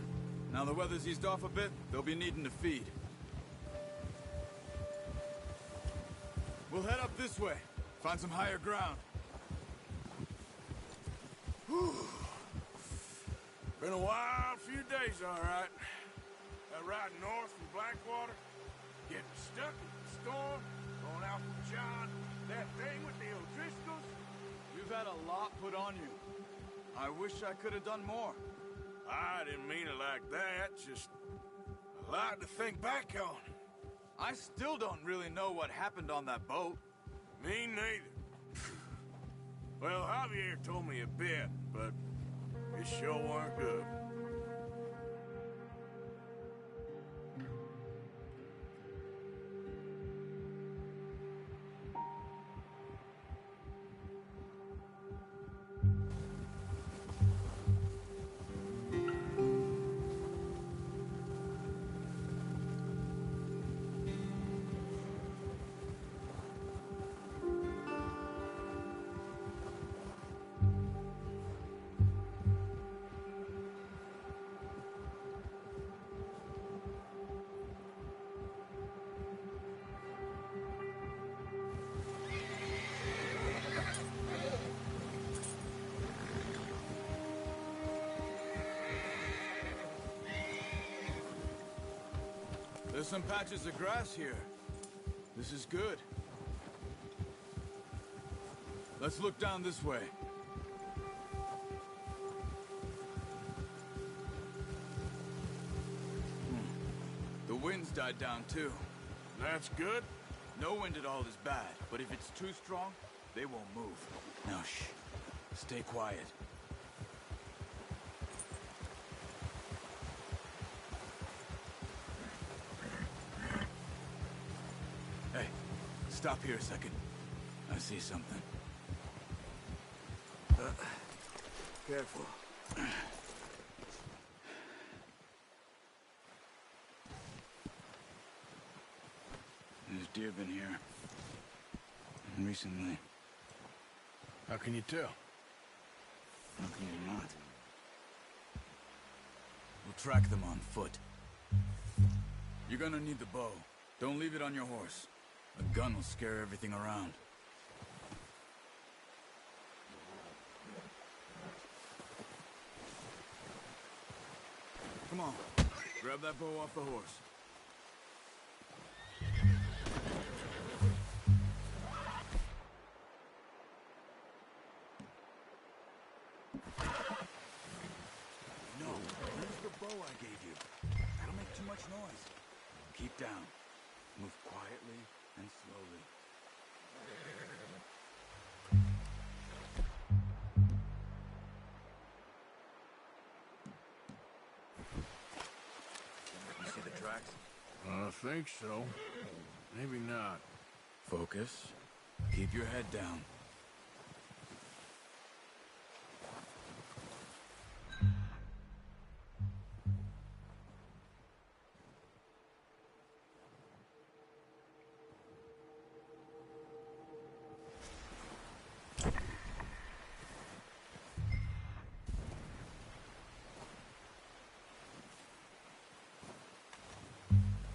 Now the weather's eased off a bit, they'll be needing to feed. We'll head up this way. Find some higher ground. Whew. Been a wild few days, all right. That ride north from Blackwater, getting stuck in the storm, going out from John, that thing with the O'Driscolls. You've had a lot put on you. I wish I could have done more. I didn't mean it like that, just a lot to think back on. I still don't really know what happened on that boat. Me neither. Well, Javier told me a bit, but it sure weren't good. There's some patches of grass here. This is good. Let's look down this way. The wind's died down too. That's good. No wind at all is bad, but if it's too strong, they won't move. Now shh. Stay quiet. Hey, stop here a second. I see something. Careful. There's deer been here. Recently. How can you tell? How can you not? We'll track them on foot. You're gonna need the bow. Don't leave it on your horse. A gun will scare everything around. Come on. Grab that bow off the horse. No, use the bow I gave you. That'll make too much noise. Keep down. Move quietly and slowly. You see the tracks? I think so. Maybe not. Focus. Keep your head down.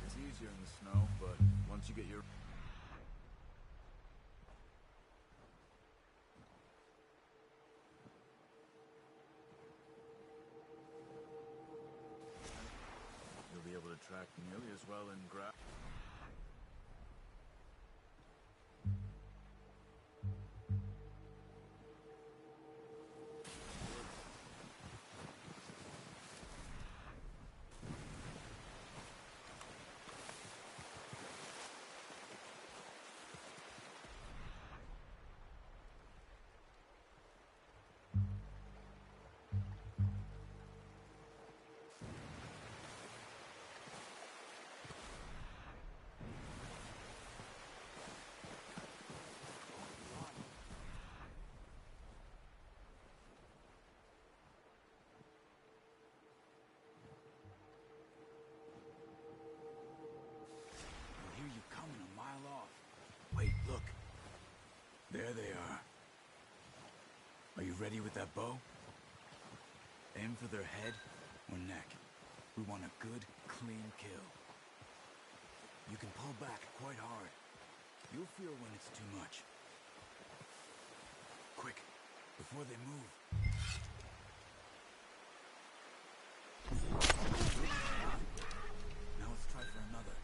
It's easier in the snow, but once you get your... You'll be able to track nearly as well in grass. I hear you coming a mile off. Wait, look. There they are. Are you ready with that bow? Aim for their head or neck. We want a good, clean kill. You can pull back quite hard. You'll feel when it's too much. Quick, before they move. Now let's try for another.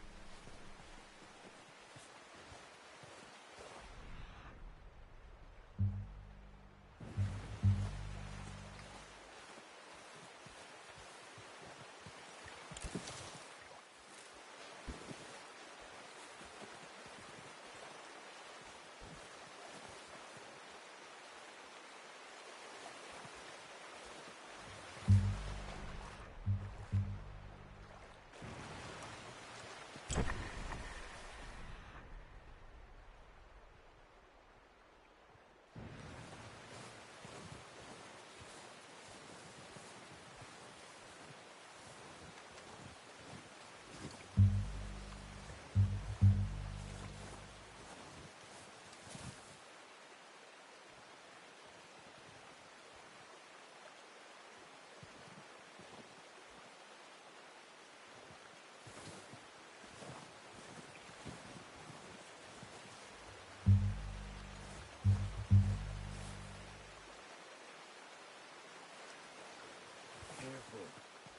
Careful.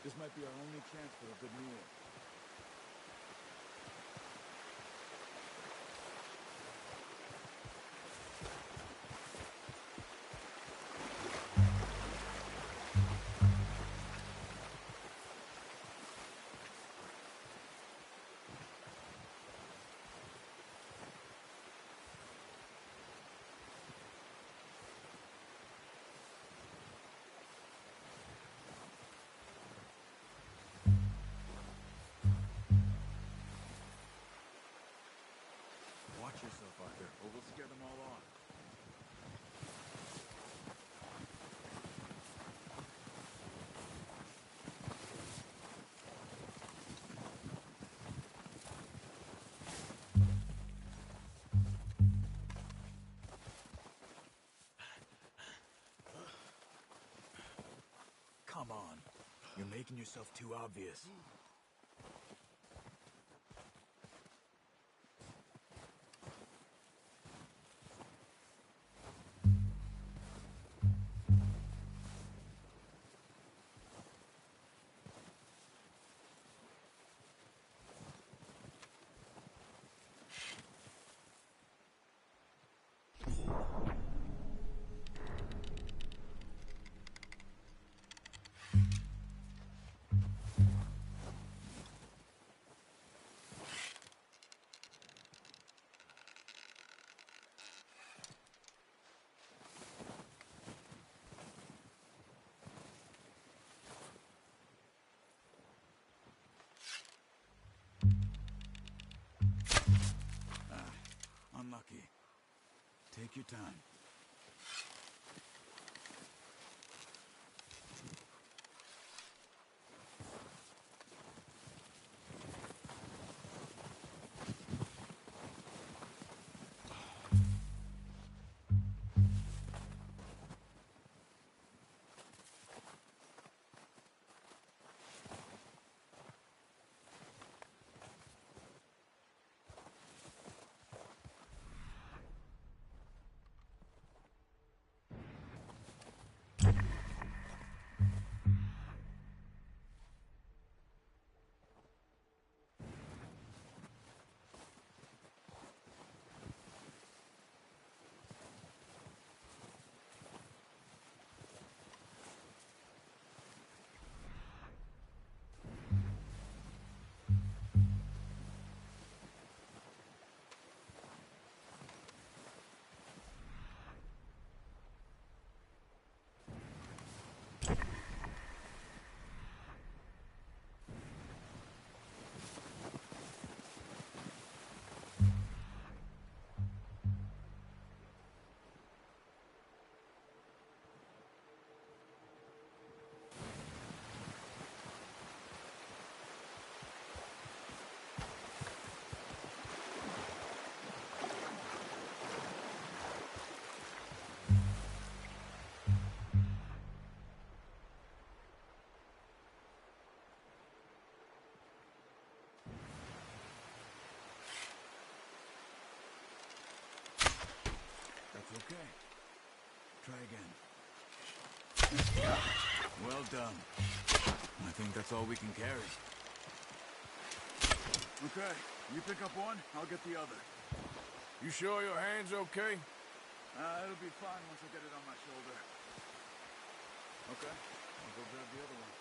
This might be our only chance for a good meal. Watch yourself out there, or we'll scare them all off. Come on. You're making yourself too obvious. Take your time. That's okay. Try again. Well done. I think that's all we can carry. Okay, you pick up one, I'll get the other. You sure your hand's okay? It'll be fine once I get it on my shoulder. Okay, I'll go grab the other one.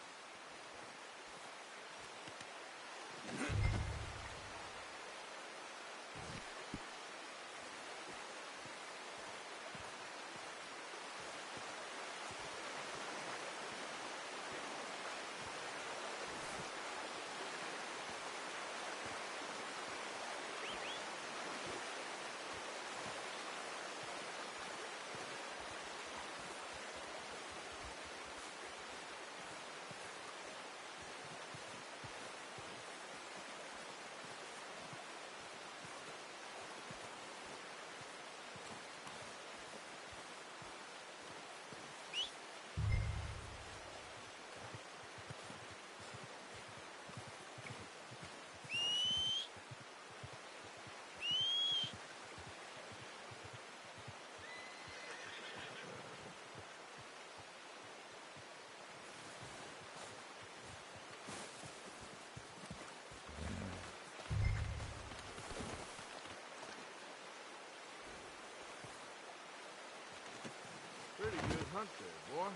Pretty good hunt there, boy.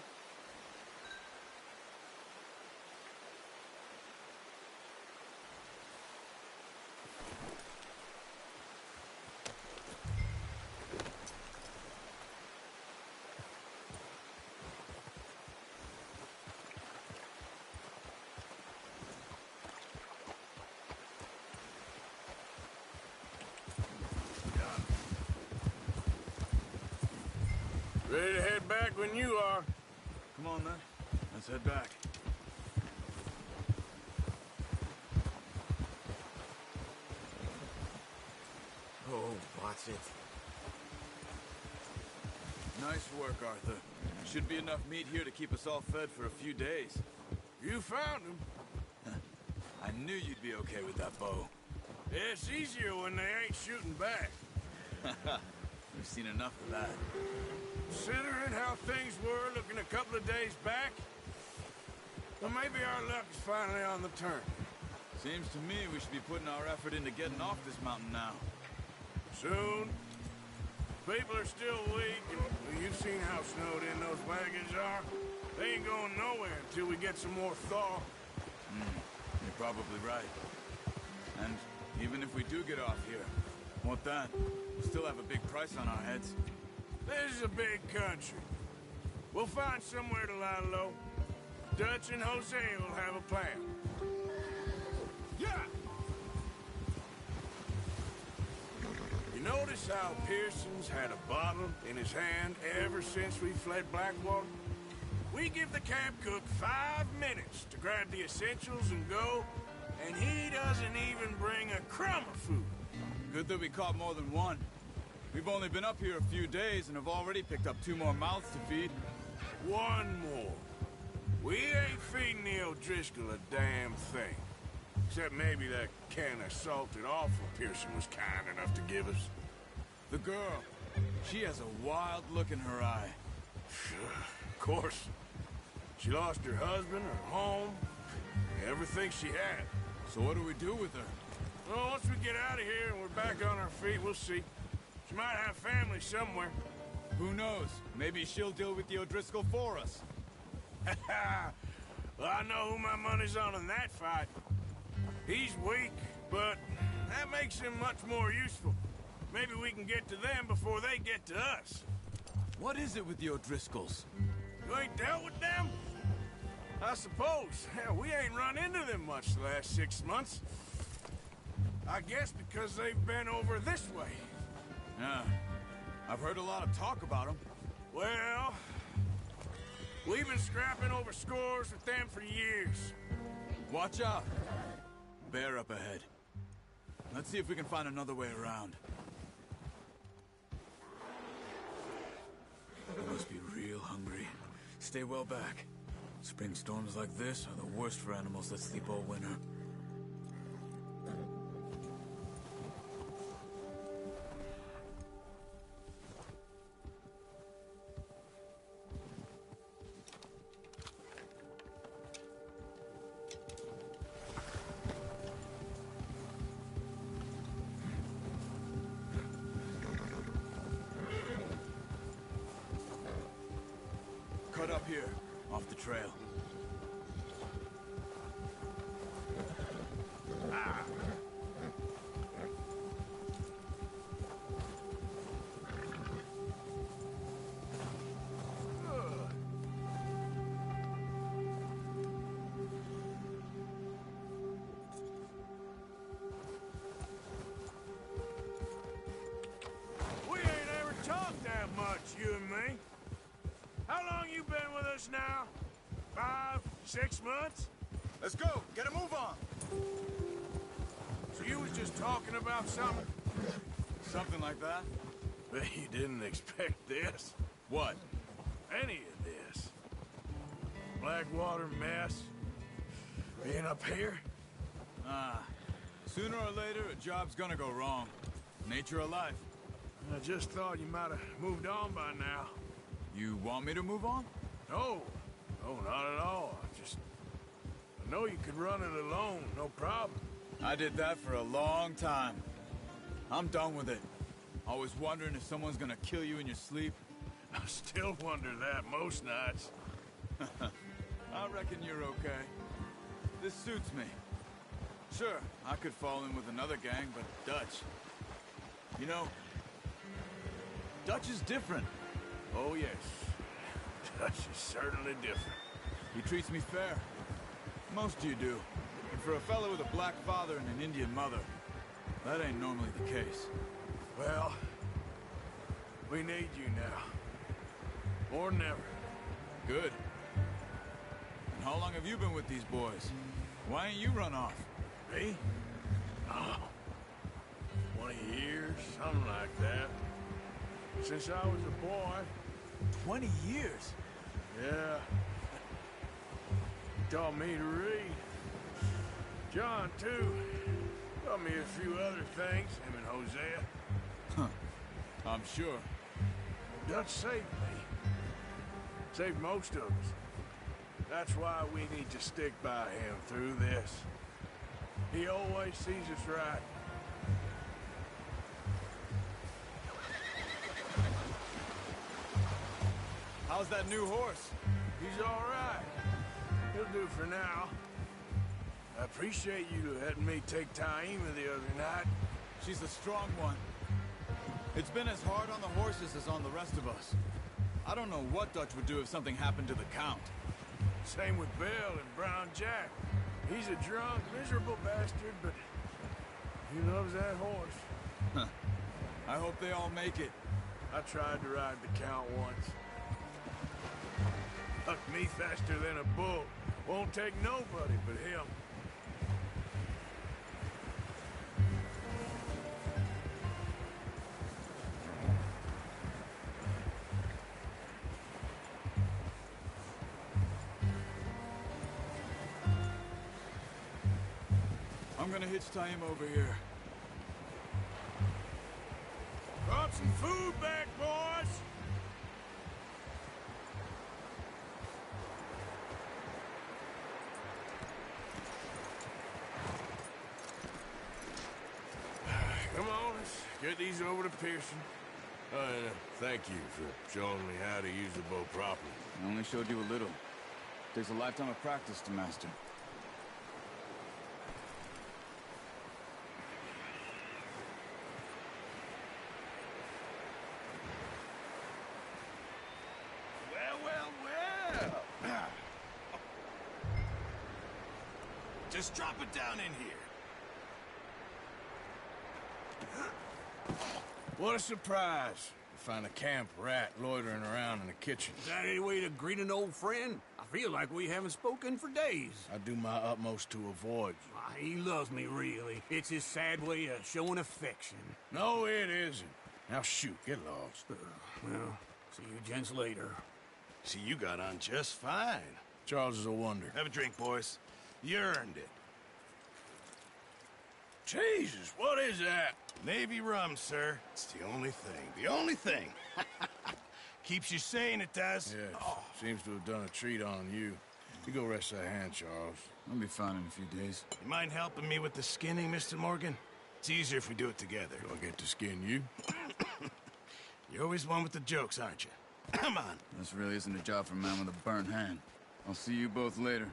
Ready to head back when you are. Come on, then. Let's head back. Oh, watch it. Nice work, Arthur. Should be enough meat here to keep us all fed for a few days. You found him. I knew you'd be okay with that bow. It's easier when they ain't shooting back. We've seen enough of that. Considering how things were looking a couple of days back, well, maybe our luck is finally on the turn. Seems to me we should be putting our effort into getting off this mountain now. Soon. People are still weak, and well, you've seen how snowed in those wagons are. They ain't going nowhere until we get some more thaw. You're probably right. And even if we do get off here, what then? We still have a big price on our heads. This is a big country. We'll find somewhere to lie low. Dutch and Jose will have a plan. Yeah! You notice how Pearson's had a bottle in his hand ever since we fled Blackwater? We give the camp cook 5 minutes to grab the essentials and go, and he doesn't even bring a crumb of food. Good that we caught more than one. We've only been up here a few days and have already picked up 2 more mouths to feed. 1 more. We ain't feeding the O'Driscoll a damn thing. Except maybe that can of salted offal Pearson was kind enough to give us. The girl, she has a wild look in her eye. Of course. She lost her husband, her home, everything she had. So what do we do with her? Well, once we get out of here and we're back on our feet, we'll see. She might have family somewhere. Who knows? Maybe she'll deal with the O'Driscoll for us. Well, I know who my money's on in that fight. He's weak, but that makes him much more useful. Maybe we can get to them before they get to us. What is it with the O'Driscolls? You ain't dealt with them? I suppose. Hell, we ain't run into them much the last 6 months. I guess because they've been over this way. Yeah, I've heard a lot of talk about them. Well, we've been scrapping over scores with them for years. Watch out. Bear up ahead. Let's see if we can find another way around. They must be real hungry. Stay well back. Spring storms like this are the worst for animals that sleep all winter. Cut up here, off the trail. Ah. We ain't ever talked that much, you and me. How long you been with us now? 5, 6 months? Let's go. Get a move on. So you was just talking about something? Something like that? Bet you didn't expect this. What? Any of this. Blackwater mess. Being up here? Sooner or later, a job's gonna go wrong. Nature of life. I just thought you might have moved on by now. You want me to move on? No. No, not at all. I know you could run it alone, no problem. I did that for a long time. I'm done with it. Always wondering if someone's gonna kill you in your sleep. I still wonder that most nights. I reckon you're okay. This suits me. Sure, I could fall in with another gang, but Dutch... You know, Dutch is different. Oh, yes. Dutch is certainly different. He treats me fair. Most of you do. And for a fellow with a black father and an Indian mother, that ain't normally the case. Well, we need you now. More than ever. Good. And how long have you been with these boys? Why ain't you run off? Me? Oh, 20 years, something like that. Since I was a boy. 20 years? Yeah. He taught me to read. John, too. Taught me a few other things, him and Hosea. Huh. I'm sure. Dutch saved me. Saved most of us. That's why we need to stick by him through this. He always sees us right. How's that new horse? He's all right. He'll do for now. I appreciate you letting me take Taima the other night. She's a strong one. It's been as hard on the horses as on the rest of us. I don't know what Dutch would do if something happened to the Count. Same with Bill and Brown Jack. He's a drunk, miserable bastard, but he loves that horse. Huh. I hope they all make it. I tried to ride the Count once. Hucked me faster than a bull. Won't take nobody but him. I'm gonna hitch tie him over here. Brought some food back, boys! Come on, let's get these over to Pearson. And thank you for showing me how to use the bow properly. I only showed you a little. Takes a lifetime of practice to master. Well. Just drop it down in here. What a surprise to find a camp rat loitering around in the kitchen. Is that any way to greet an old friend? I feel like we haven't spoken for days. I do my utmost to avoid you. Why, he loves me, really. It's his sad way of showing affection. No, it isn't. Now shoot, get lost. Well, see you gents later. See, you got on just fine. Charles is a wonder. Have a drink, boys. You earned it. Jesus, what is that? Navy rum, sir. It's the only thing. The only thing. Keeps you sane, it does. Yes, seems to have done a treat on you. You go rest that hand, Charles. I'll be fine in a few days. You mind helping me with the skinning, Mr. Morgan? It's easier if we do it together. Do I get to skin you? You're always one with the jokes, aren't you? Come on. This really isn't a job for a man with a burnt hand. I'll see you both later.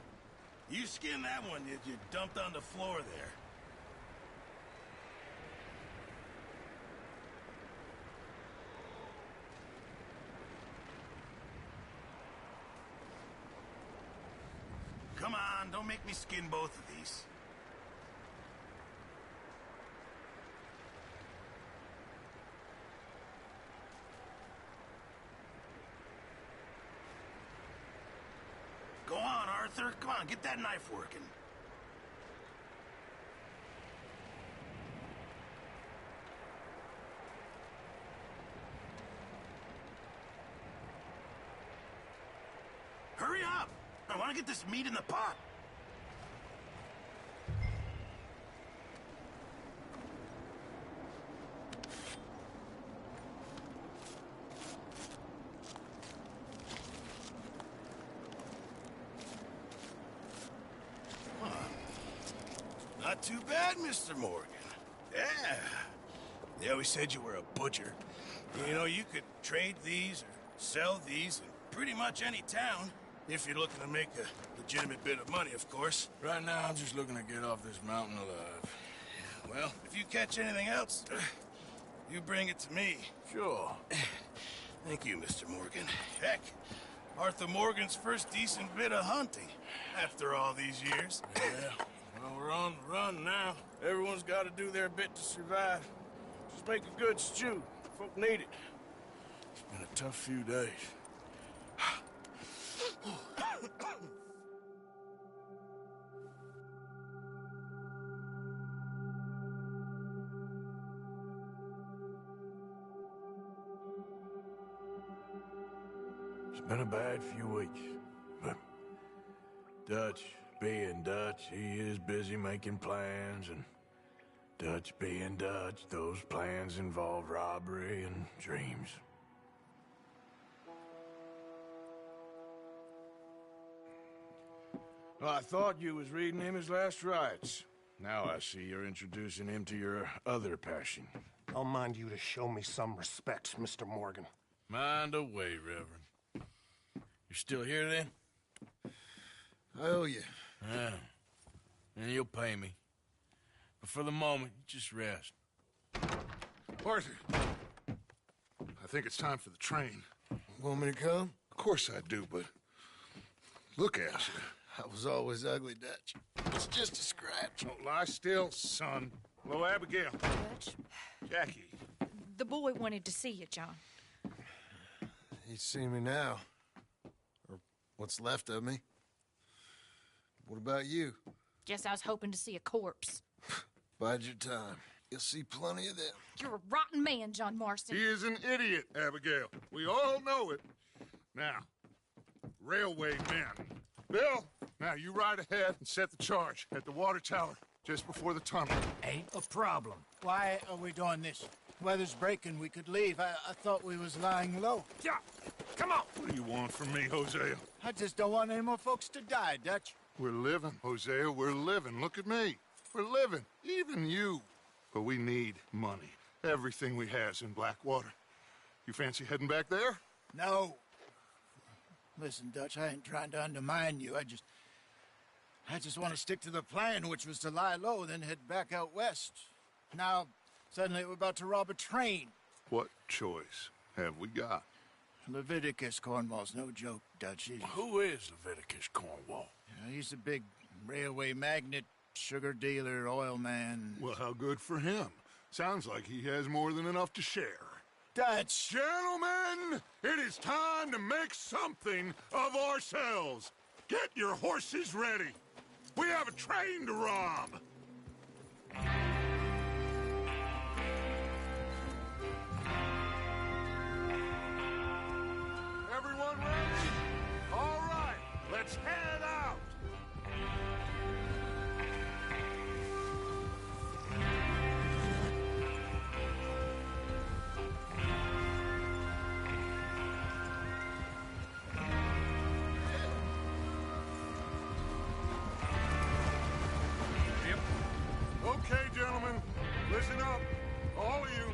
You skinned that one you dumped on the floor there. Come on, don't make me skin both of these. Go on, Arthur. Come on, get that knife working. Hurry up! I want to get this meat in the pot. Not too bad, Mr. Morgan. Yeah. They always said you were a butcher. You know, you could trade these or sell these in pretty much any town. If you're looking to make a legitimate bit of money, of course. Right now, I'm just looking to get off this mountain alive. Well, if you catch anything else, you bring it to me. Sure. Thank you, Mr. Morgan. Heck, Arthur Morgan's first decent bit of hunting after all these years. Yeah. Well, we're on the run now. Everyone's got to do their bit to survive. Just make a good stew. Folk need it. It's been a tough few days. It's been a bad few weeks, but Dutch being Dutch, he is busy making plans, and Dutch being Dutch, those plans involve robbery and dreams. Well, I thought you was reading him his last rites. Now I see you're introducing him to your other passion. I'll mind you to show me some respect, Mr. Morgan. Mind away, Reverend. You're still here, then? I owe you. Yeah. And you'll pay me. But for the moment, just rest. Arthur, I think it's time for the train. Want me to come? Of course I do, but look at you. I was always ugly, Dutch. It's just a scratch. Don't lie still, son. Hello, Abigail. Dutch? Jackie. The boy wanted to see you, John. He's seen me now. Or what's left of me. What about you? Guess I was hoping to see a corpse. Bide your time. You'll see plenty of them. You're a rotten man, John Marston. He is an idiot, Abigail. We all know it. Now, railway men. Bill, now you ride ahead and set the charge at the water tower just before the tunnel. Ain't a problem. Why are we doing this? Weather's breaking. We could leave. I thought we was lying low. Yeah, come on. What do you want from me, Hosea? I just don't want any more folks to die, Dutch. We're living, Hosea. We're living. Look at me. We're living. Even you. But we need money. Everything we has in Blackwater. You fancy heading back there? No. Listen, Dutch, I ain't trying to undermine you. I just want to stick to the plan, which was to lie low, then head back out west. Now, suddenly we're about to rob a train. What choice have we got? Leviticus Cornwall's no joke, Dutch. Who is Leviticus Cornwall? He's a big railway magnate, sugar dealer, oil man. Well, how good for him. Sounds like he has more than enough to share. Dutch! Gentlemen, it is time to make something of ourselves. Get your horses ready. We have a train to rob. Everyone ready? All right, let's head out. Okay, gentlemen, listen up, all of you.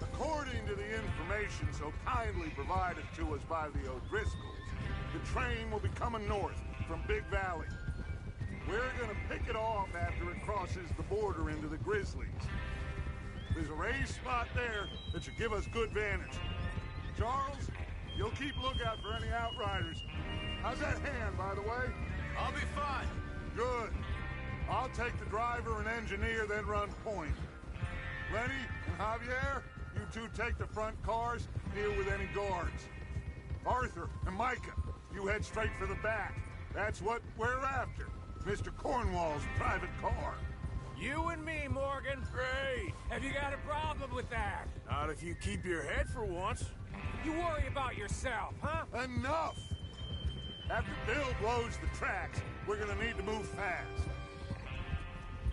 According to the information so kindly provided to us by the O'Driscolls, the train will be coming north from Big Valley. We're gonna pick it off after it crosses the border into the Grizzlies. There's a raised spot there that should give us good vantage. Charles, you'll keep lookout for any outriders. How's that hand, by the way? I'll be fine. Good. I'll take the driver and engineer, then run point. Lenny and Javier, you two take the front cars, deal with any guards. Arthur and Micah, you head straight for the back. That's what we're after. Mr. Cornwall's private car. You and me, Morgan. Great. Have you got a problem with that? Not if you keep your head for once. You worry about yourself, huh? Enough! After Bill blows the tracks, we're gonna need to move fast.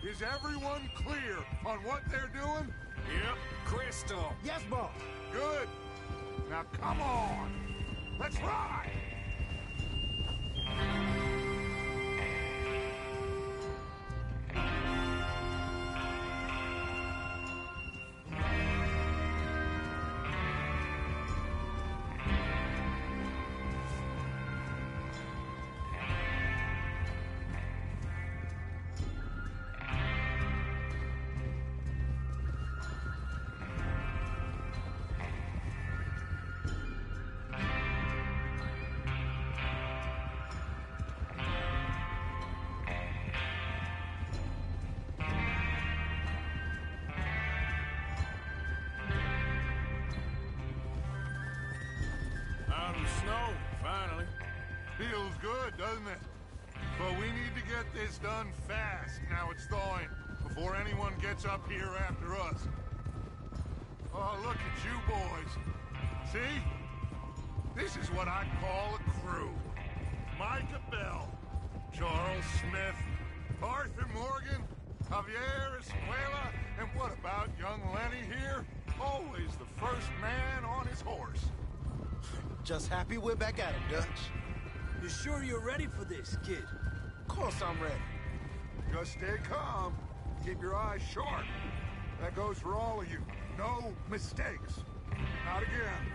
Is everyone clear on what they're doing? Yep. Crystal. Yes, boss. Good. Now come on. Let's ride. Out of the snow, finally. Feels good, doesn't it? But we need to get this done fast, now it's thawing, before anyone gets up here after us. Oh, look at you boys. See? This is what I call a crew. Micah Bell, Charles Smith, Arthur Morgan, Javier Escuela, and what about young Lenny here? Always the first man on his horse. Just happy we're back at it, Dutch. You sure you're ready for this, kid? Of course I'm ready. Just stay calm. Keep your eyes sharp. That goes for all of you. No mistakes. Not again.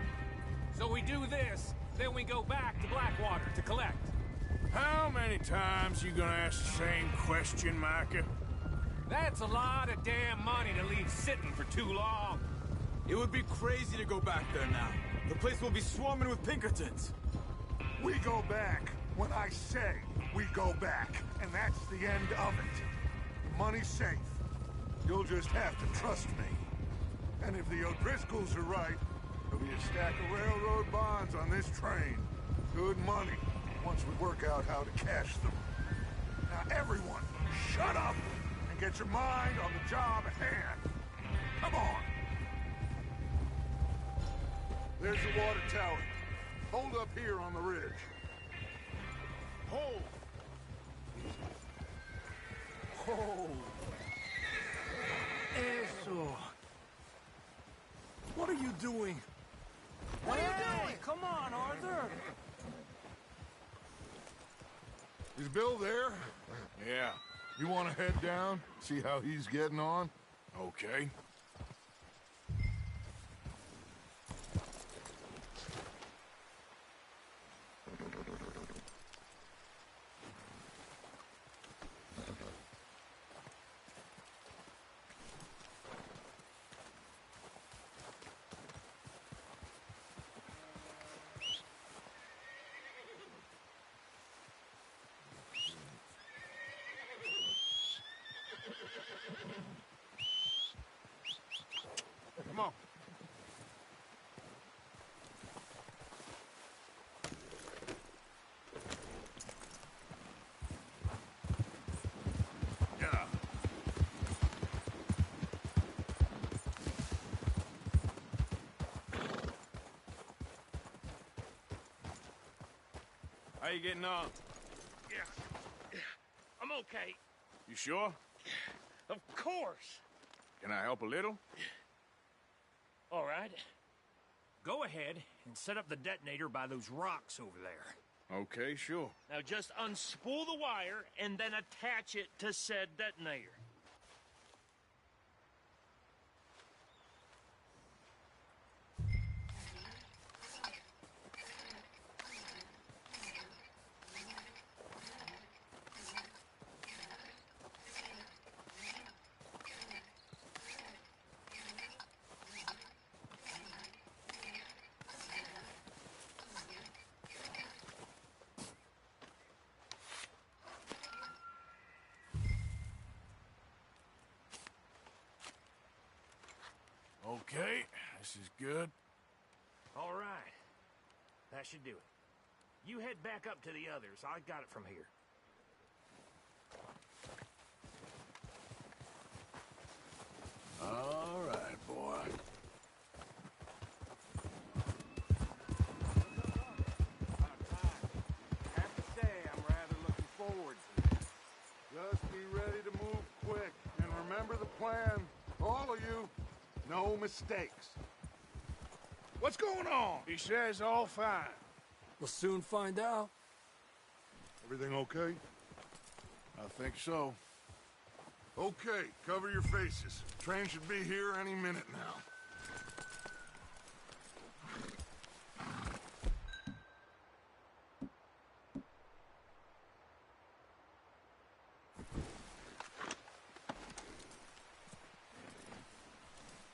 So we do this, then we go back to Blackwater to collect. How many times you gonna ask the same question, Micah? That's a lot of damn money to leave sitting for too long. It would be crazy to go back there now. The place will be swarming with Pinkertons. We go back when I say we go back, and that's the end of it. The money's safe. You'll just have to trust me. And if the O'Driscolls are right, there'll be a stack of railroad bonds on this train. Good money, once we work out how to cash them. Now everyone, shut up and get your mind on the job at hand. Come on. There's the water tower. Hold up here on the ridge. Hold! Hold! Eso. What are you doing? What are you doing? Come on, Arthur. Is Bill there? Yeah. You want to head down, see how he's getting on? Okay. Come on. Yeah. How you getting on? Yeah. I'm okay. You sure? Of course. Can I help a little? All right. Go ahead and set up the detonator by those rocks over there. Okay, sure. Now just unspool the wire and then attach it to said detonator. Okay, this is good. All right. That should do it. You head back up to the others. I got it from here. All right, boy. I have to say, I'm rather looking forward to this. Just be ready to move quick, and remember the plan. All of you, no mistakes. What's going on? He says all fine. We'll soon find out. Everything okay? I think so. Okay, cover your faces. Train should be here any minute now.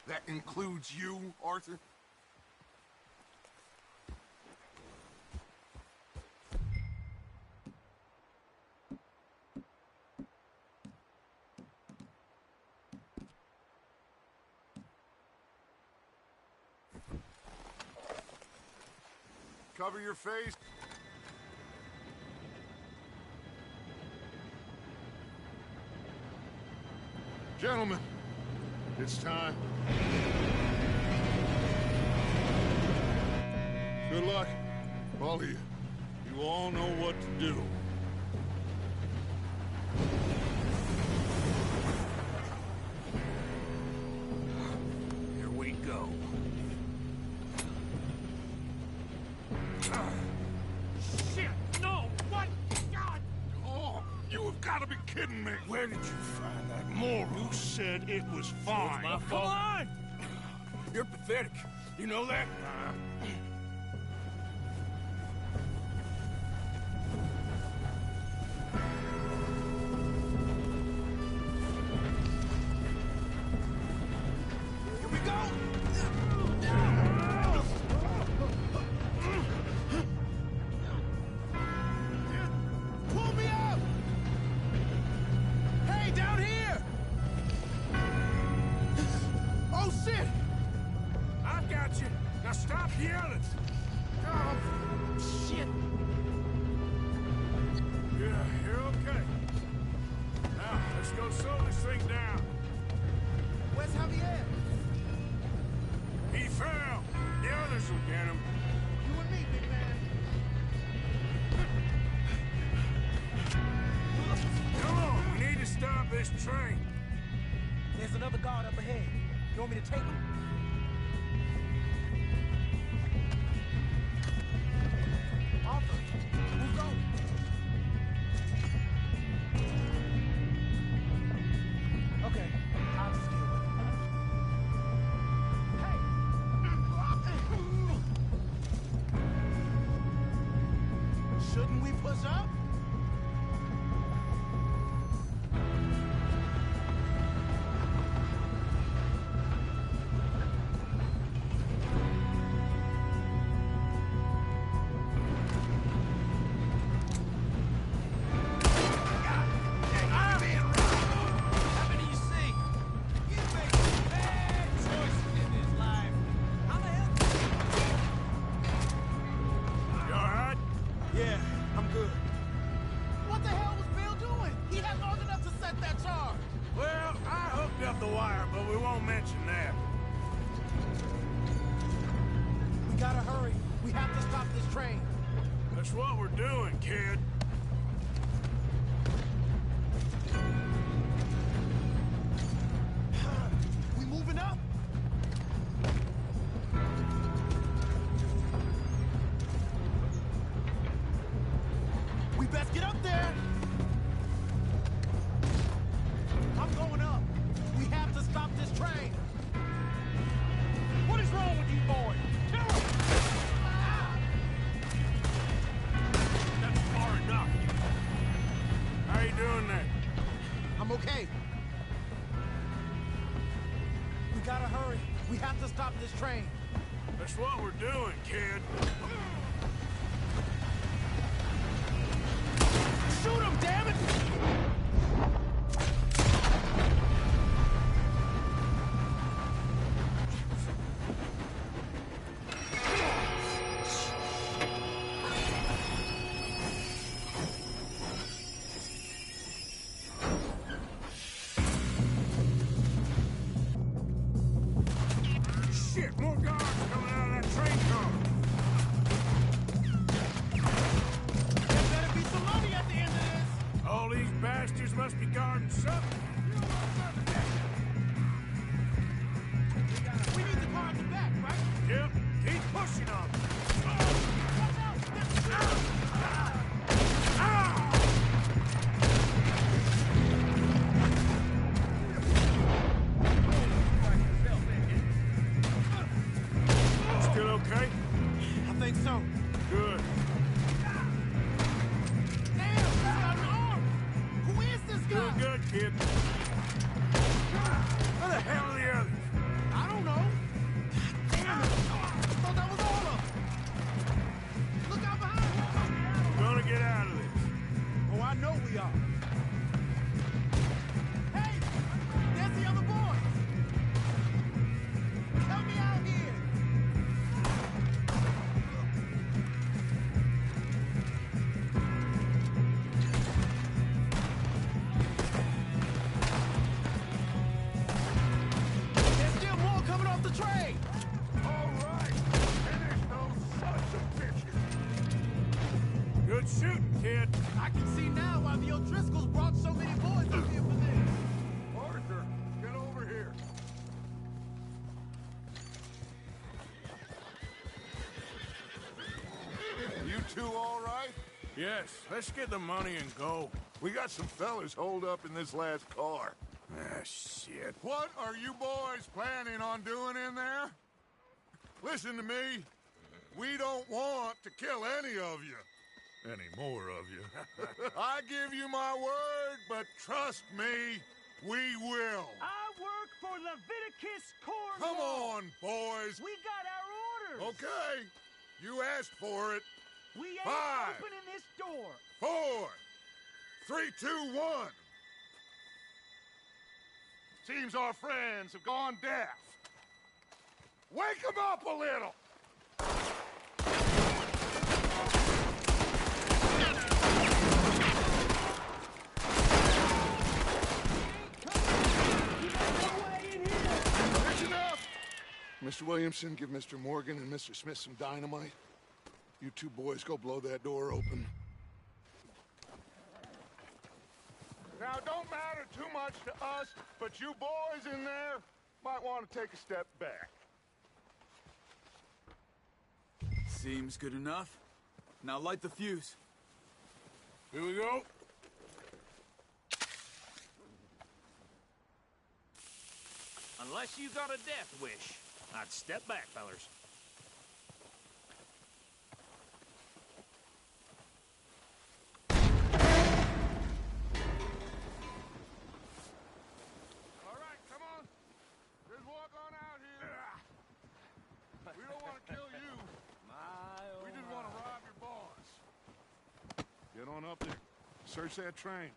That includes you, Arthur? Cover your face. Gentlemen, it's time. Good luck, all of you. You all know what to do. Here we go. Shit! No! What? God! Oh, you have got to be kidding me. Where did you find that moron? You said it was fine. My fault. Come on! You're pathetic. You know that? Here we go! Pull me up! Hey, down here! Oh, shit! We'll slow this thing down. Where's Javier? He fell. The others will get him. You and me, big man. Come on, we need to stop this train. There's another guard up ahead. You want me to take him? Arthur, who's going? Okay, I'll just deal with it. Hey! Shouldn't we push up? That's what we're doing, kid. We moving up? We best get up there. I'm going up. We have to stop this train. What is wrong with you boys? Kill him! That's far enough. How you doing there? I'm okay. We gotta hurry. We have to stop this train. That's what we're doing, kid. Shoot him, damn it! Shit, more guards coming out of that train car. There better be some money at the end of this. All these bastards must be guarding something. We need the car at the back, right? Yep, keep pushing on them. Still okay? I think so. Good. Damn, he's got an arm! Who is this guy? Doing good, kid. Where the hell are the others? I don't know. Damn it! I thought that was all of them. Look out behind you. We're gonna get out of this. Oh, I know we are. Hey! There's the other boy! Help me out here! There's still more coming off the train! All right, finish those sons of bitches. Good shooting, kid. I can see now why the O'Driscolls brought so many boys up here for this. Arthur, get over here. You two all right? Yes, let's get the money and go. We got some fellas holed up in this last car. Ah, shit. What are you boys planning on doing in there? Listen to me. We don't want to kill any of you. Any more of you. I give you my word, but trust me, we will. I work for Leviticus Corps. Come on, boys. We got our orders. Okay. You asked for it. We ain't 5, opening this door. 4, 3, 2, 1. Seems our friends have gone deaf. Wake them up a little. Mr. Williamson, give Mr. Morgan and Mr. Smith some dynamite. You two boys go blow that door open. Now, it don't matter too much to us, but you boys in there might want to take a step back. Seems good enough. Now light the fuse. Here we go. Unless you got a death wish, I'd step back, fellers. All right, come on. Just walk on out here. We don't want to kill you. We just want to rob your boss. Get on up there. Search that train.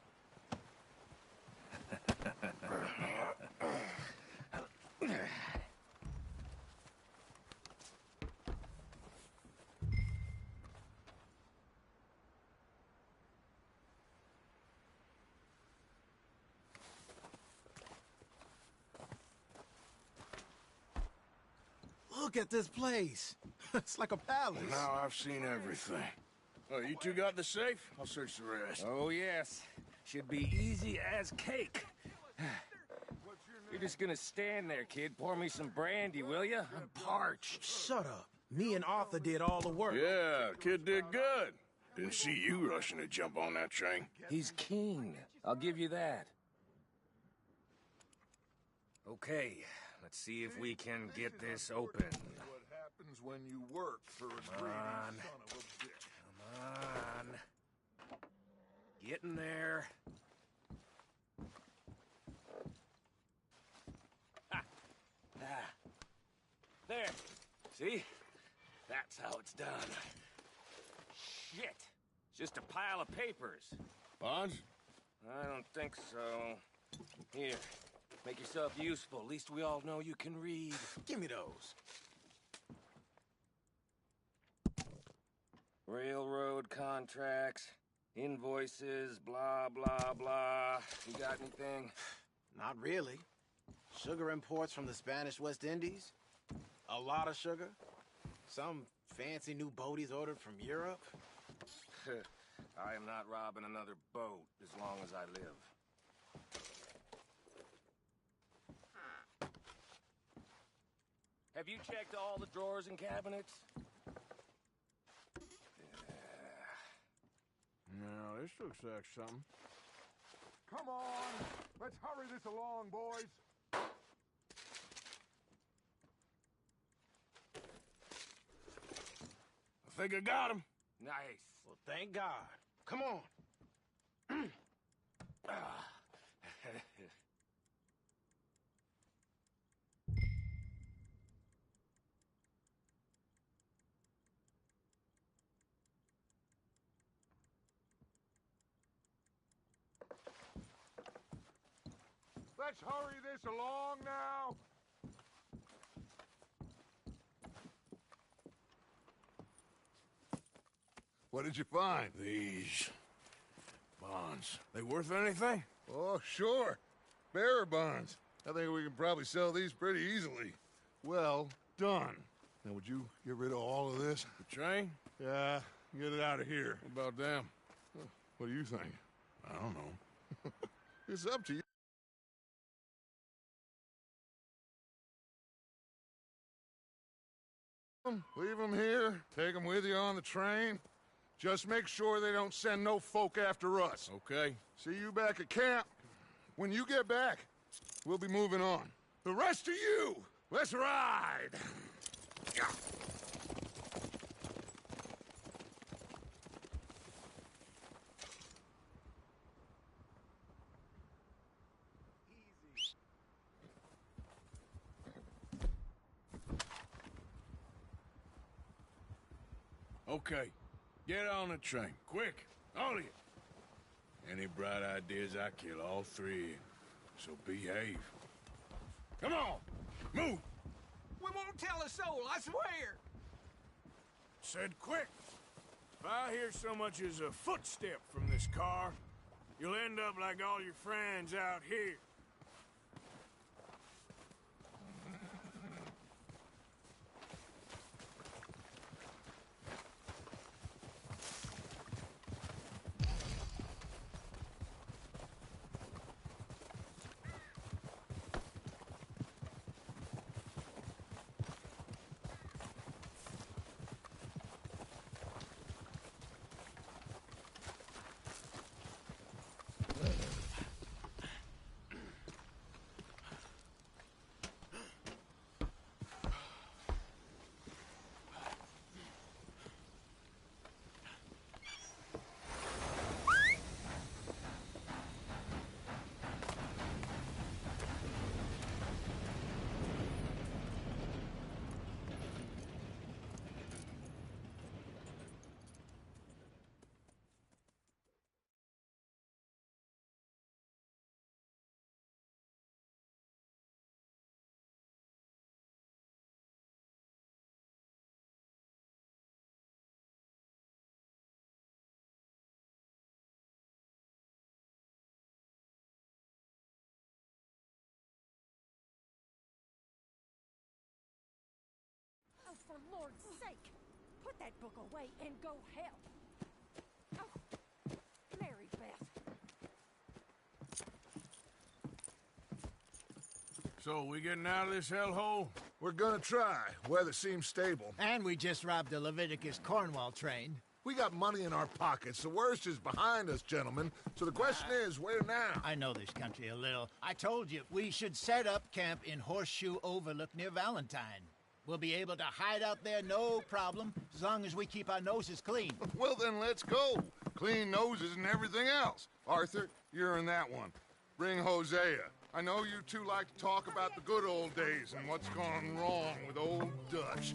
Look at this place. It's like a palace. Now I've seen everything. Oh, you two got the safe? I'll search the rest. Oh, yes. Should be easy as cake. You're just gonna stand there, kid. Pour me some brandy, will you? I'm parched. Shut up. Me and Arthur did all the work. Yeah, kid did good. Didn't see you rushing to jump on that train. He's keen. I'll give you that. Okay, let's see if we can get this open. What happens when you work for a greedy son of a bitch. Come on. Get in there. Ah. Ah. There. See? That's how it's done. Shit. It's just a pile of papers. Bonds? I don't think so. Here. Make yourself useful. At least we all know you can read. Give me those. Railroad contracts, invoices, blah, blah, blah. You got anything? Not really. Sugar imports from the Spanish West Indies. A lot of sugar. Some fancy new boat he's ordered from Europe. I am not robbing another boat as long as I live. Have you checked all the drawers and cabinets? No, this looks like something. Come on. Let's hurry this along, boys. I think I got him. Nice. Well, thank God. Come on. Let's hurry this along now. What did you find? These bonds. They worth anything? Oh, sure. Bearer bonds. I think we can probably sell these pretty easily. Well done. Now, would you get rid of all of this? The train? Yeah, get it out of here. What about them? What do you think? I don't know. It's up to you. Leave them here. Take them with you on the train. Just make sure they don't send no folk after us. Okay. See you back at camp. When you get back, we'll be moving on. The rest of you, let's ride! Okay. Get on the train. Quick. All of you. Any bright ideas, I kill all three of you. So behave. Come on! Move! We won't tell a soul, I swear! Said quick! If I hear so much as a footstep from this car, you'll end up like all your friends out here. Lord's sake! Put that book away and go help! Oh, Mary Beth. So, we getting out of this hellhole? We're gonna try. Weather seems stable. And we just robbed the Leviticus Cornwall train. We got money in our pockets. The worst is behind us, gentlemen. So the question is, where now? I know this country a little. I told you, we should set up camp in Horseshoe Overlook near Valentine. We'll be able to hide out there, no problem, as long as we keep our noses clean. Well, then let's go. Clean noses and everything else. Arthur, you're in that one. Bring Hosea. I know you two like to talk about the good old days and what's gone wrong with old Dutch.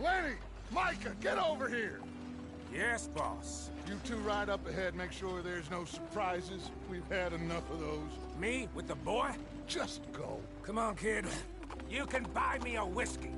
Lenny! Micah, get over here! Yes, boss. You two ride up ahead, make sure there's no surprises. We've had enough of those. Me with the boy? Just go. Come on, kid. You can buy me a whiskey.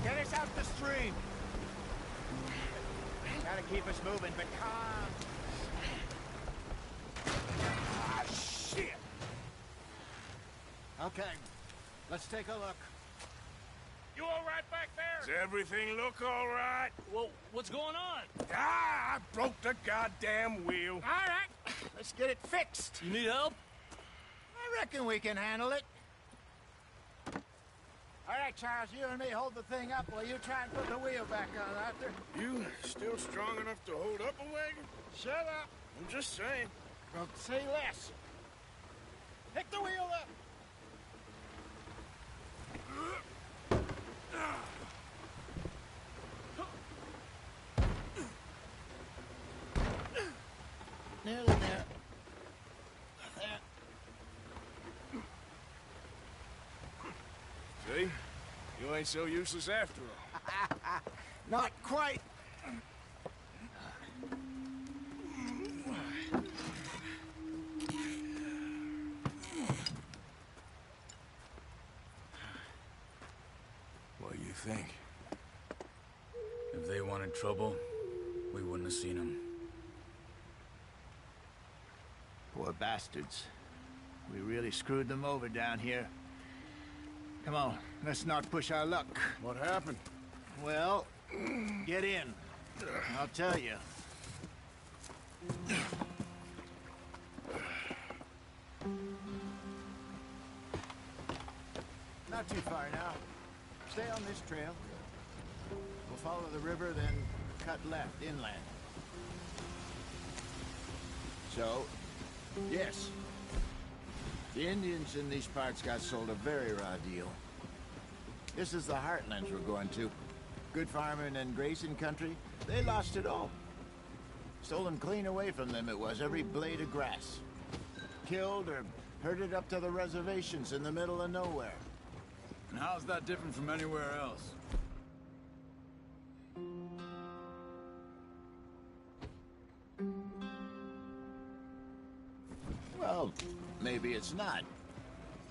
Get us out the stream. Gotta keep us moving, but calm. Ah, shit! Okay, let's take a look. You all right back there? Does everything look all right? Well, what's going on? Ah, I broke the goddamn wheel. All right, let's get it fixed. You need help? I reckon we can handle it. All right, Charles, you and me hold the thing up while you try and put the wheel back on, Arthur. You still strong enough to hold up a wagon? Shut up. I'm just saying. Well, say less. Pick the wheel up. Nearly there. There. See? You ain't so useless after all. Not quite. What do you think? If they wanted trouble, we wouldn't have seen them. Poor bastards. We really screwed them over down here. Come on, let's not push our luck. What happened? Well, get in. I'll tell you. Not too far now. Stay on this trail. We'll follow the river, then cut left inland. So, yes. The Indians in these parts got sold a very raw deal. This is the heartlands we're going to. Good farming and grazing country, they lost it all. Stolen clean away from them it was, every blade of grass. Killed or herded up to the reservations in the middle of nowhere. And how's that different from anywhere else? Well, maybe it's not.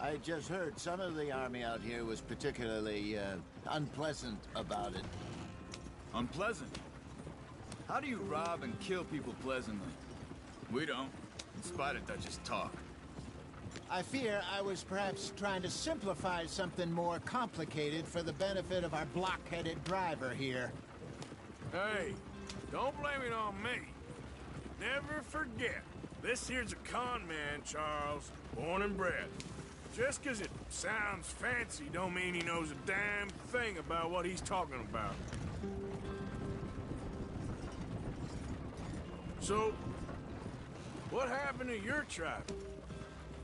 I just heard some of the army out here was particularly, unpleasant about it. Unpleasant? How do you rob and kill people pleasantly? We don't, in spite of Dutch's talk. I fear I was perhaps trying to simplify something more complicated for the benefit of our blockheaded driver here. Hey, don't blame it on me. Never forget, this here's a con man, Charles, born and bred. Just 'cause it sounds fancy don't mean he knows a damn thing about what he's talking about. So, what happened to your tribe?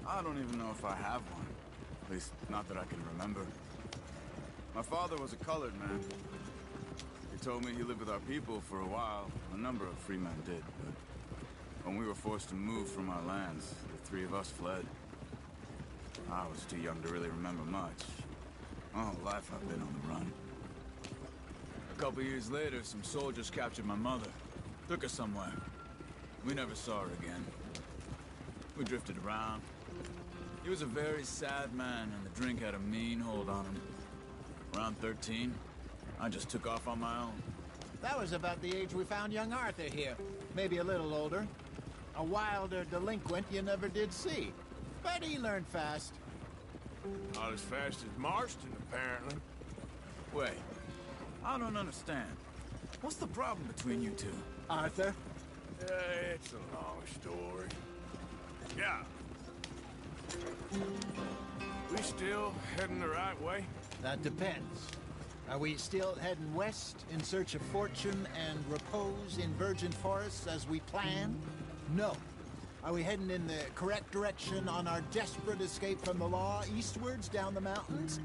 I don't even know if I have one. At least, not that I can remember. My father was a colored man. He told me he lived with our people for a while. A number of free men did, but when we were forced to move from our lands, the three of us fled. I was too young to really remember much. My whole life I've been on the run. A couple years later, some soldiers captured my mother. Took her somewhere. We never saw her again. We drifted around. He was a very sad man, and the drink had a mean hold on him. Around 13, I just took off on my own. That was about the age we found young Arthur here. Maybe a little older. A wilder delinquent you never did see. But he learned fast. Not as fast as Marston, apparently. Wait, I don't understand. What's the problem between you two? Arthur? It's a long story. Yeah. We still heading the right way? That depends. Are we still heading west in search of fortune and repose in virgin forests as we planned? No. Are we heading in the correct direction on our desperate escape from the law eastwards down the mountains?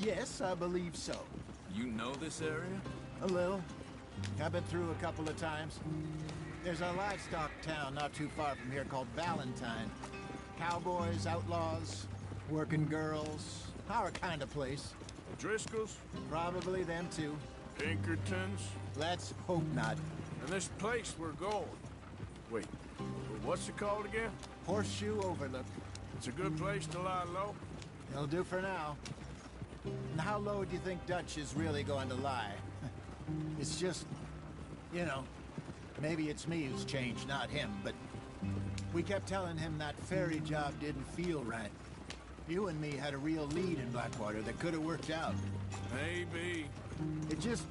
Yes, I believe so. You know this area? A little. I've been through a couple of times. There's a livestock town not too far from here called Valentine. Cowboys, outlaws, working girls, our kind of place. Driscoll's? Probably them too. Pinkertons? Let's hope not. And this place we're going. Wait, what's it called again? Horseshoe Overlook. It's a good place to lie low? It'll do for now. And how low do you think Dutch is really going to lie? It's just, you know, maybe it's me who's changed, not him, but we kept telling him that ferry job didn't feel right. You and me had a real lead in Blackwater that could have worked out. Maybe. It just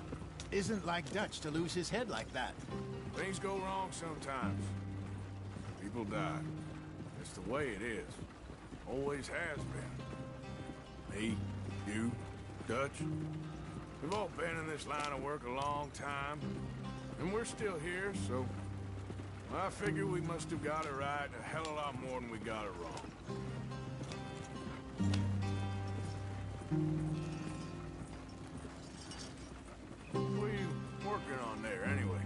isn't like Dutch to lose his head like that. Things go wrong sometimes. People die. It's the way it is. Always has been. Me, you, Dutch. We've all been in this line of work a long time. And we're still here, so I figure we must have got it right a hell of a lot more than we got it wrong. What are you working on there, anyway?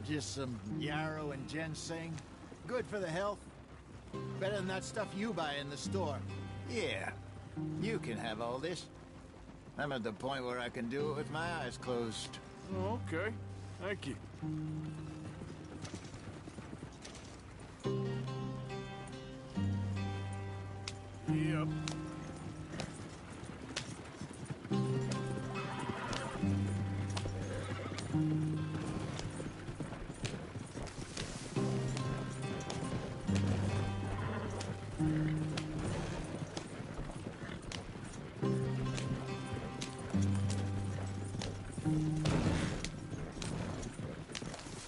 Just some yarrow and ginseng. Good for the health. Better than that stuff you buy in the store. Yeah, you can have all this. I'm at the point where I can do it with my eyes closed. Oh, okay. Thank you. Yep.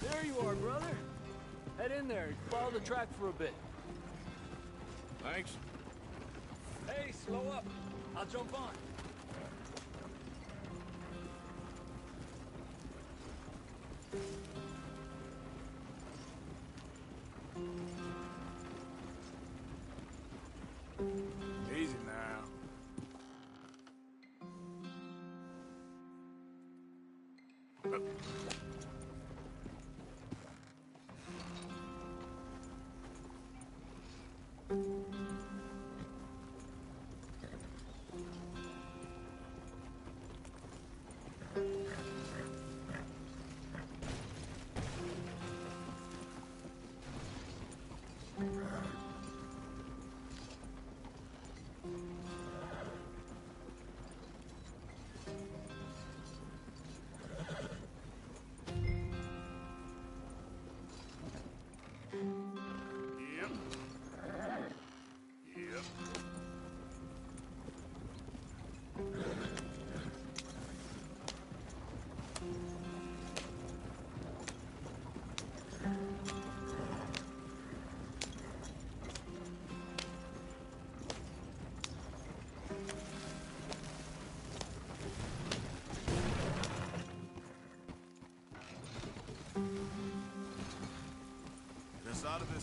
There you are, brother. Head in there. Follow the track for a bit. Thanks. Hey, slow up. I'll jump on. Easy now.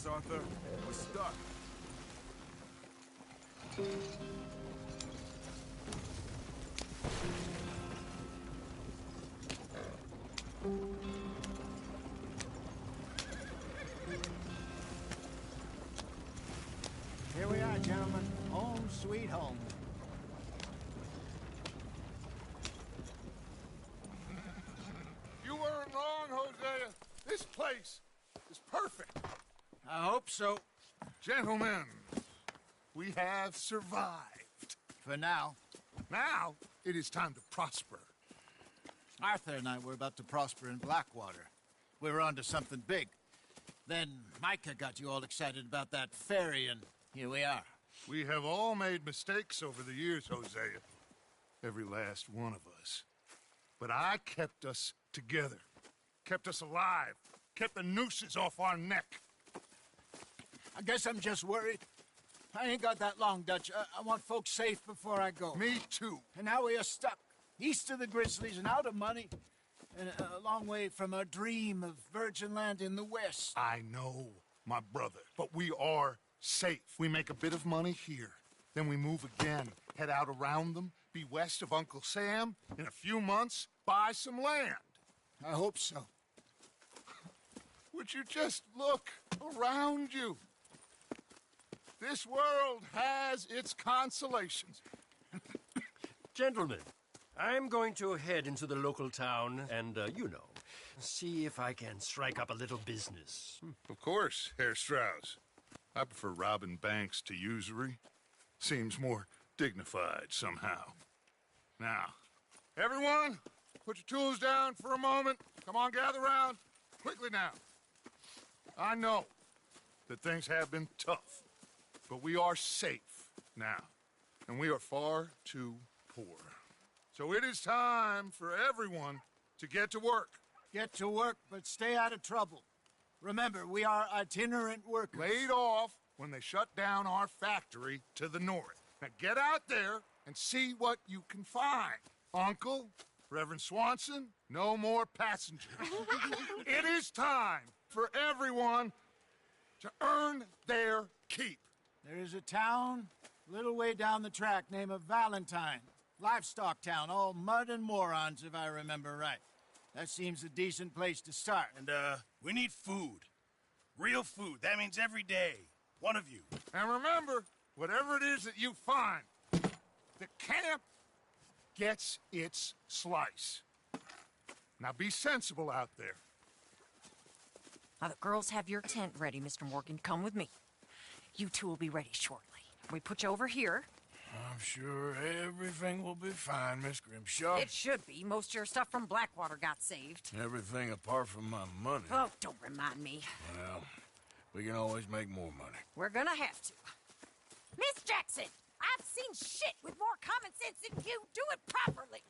Arthur. We're stuck. Here we are, gentlemen. Home sweet home. You weren't wrong, Hosea. This place is perfect. I hope so. Gentlemen, we have survived. For now. Now, it is time to prosper. Arthur and I were about to prosper in Blackwater. We were onto something big. Then Micah got you all excited about that ferry, and here we are. We have all made mistakes over the years, Hosea. Every last one of us. But I kept us together. Kept us alive. Kept the nooses off our neck. I guess I'm just worried. I ain't got that long, Dutch. I want folks safe before I go. Me too. And now we are stuck. East of the Grizzlies and out of money. And a long way from our dream of virgin land in the west. I know, my brother. But we are safe. We make a bit of money here. Then we move again. Head out around them. Be west of Uncle Sam. In a few months, buy some land. I hope so. Would you just look around you? This world has its consolations. Gentlemen, I'm going to head into the local town and, see if I can strike up a little business. Of course, Herr Strauss. I prefer robbing banks to usury. Seems more dignified somehow. Now, everyone, put your tools down for a moment. Come on, gather round. Quickly now. I know that things have been tough, but we are safe now, and we are far too poor. So it is time for everyone to get to work. Get to work, but stay out of trouble. Remember, we are itinerant workers. Laid off when they shut down our factory to the north. Now get out there and see what you can find. Uncle, Reverend Swanson, no more passengers. It is time for everyone to earn their keep. There is a town a little way down the track named Valentine. Livestock town, all mud and morons, if I remember right. That seems a decent place to start. And, we need food. Real food. That means every day. One of you. And remember, whatever it is that you find, the camp gets its slice. Now be sensible out there. Now, the girls have your tent ready, Mr. Morgan. Come with me. You two will be ready shortly. We put you over here. I'm sure everything will be fine, Miss Grimshaw. It should be. Most of your stuff from Blackwater got saved. Everything apart from my money. Oh, don't remind me. Well, we can always make more money. We're gonna have to. Miss Jackson, I've seen shit with more common sense than you. Do it properly.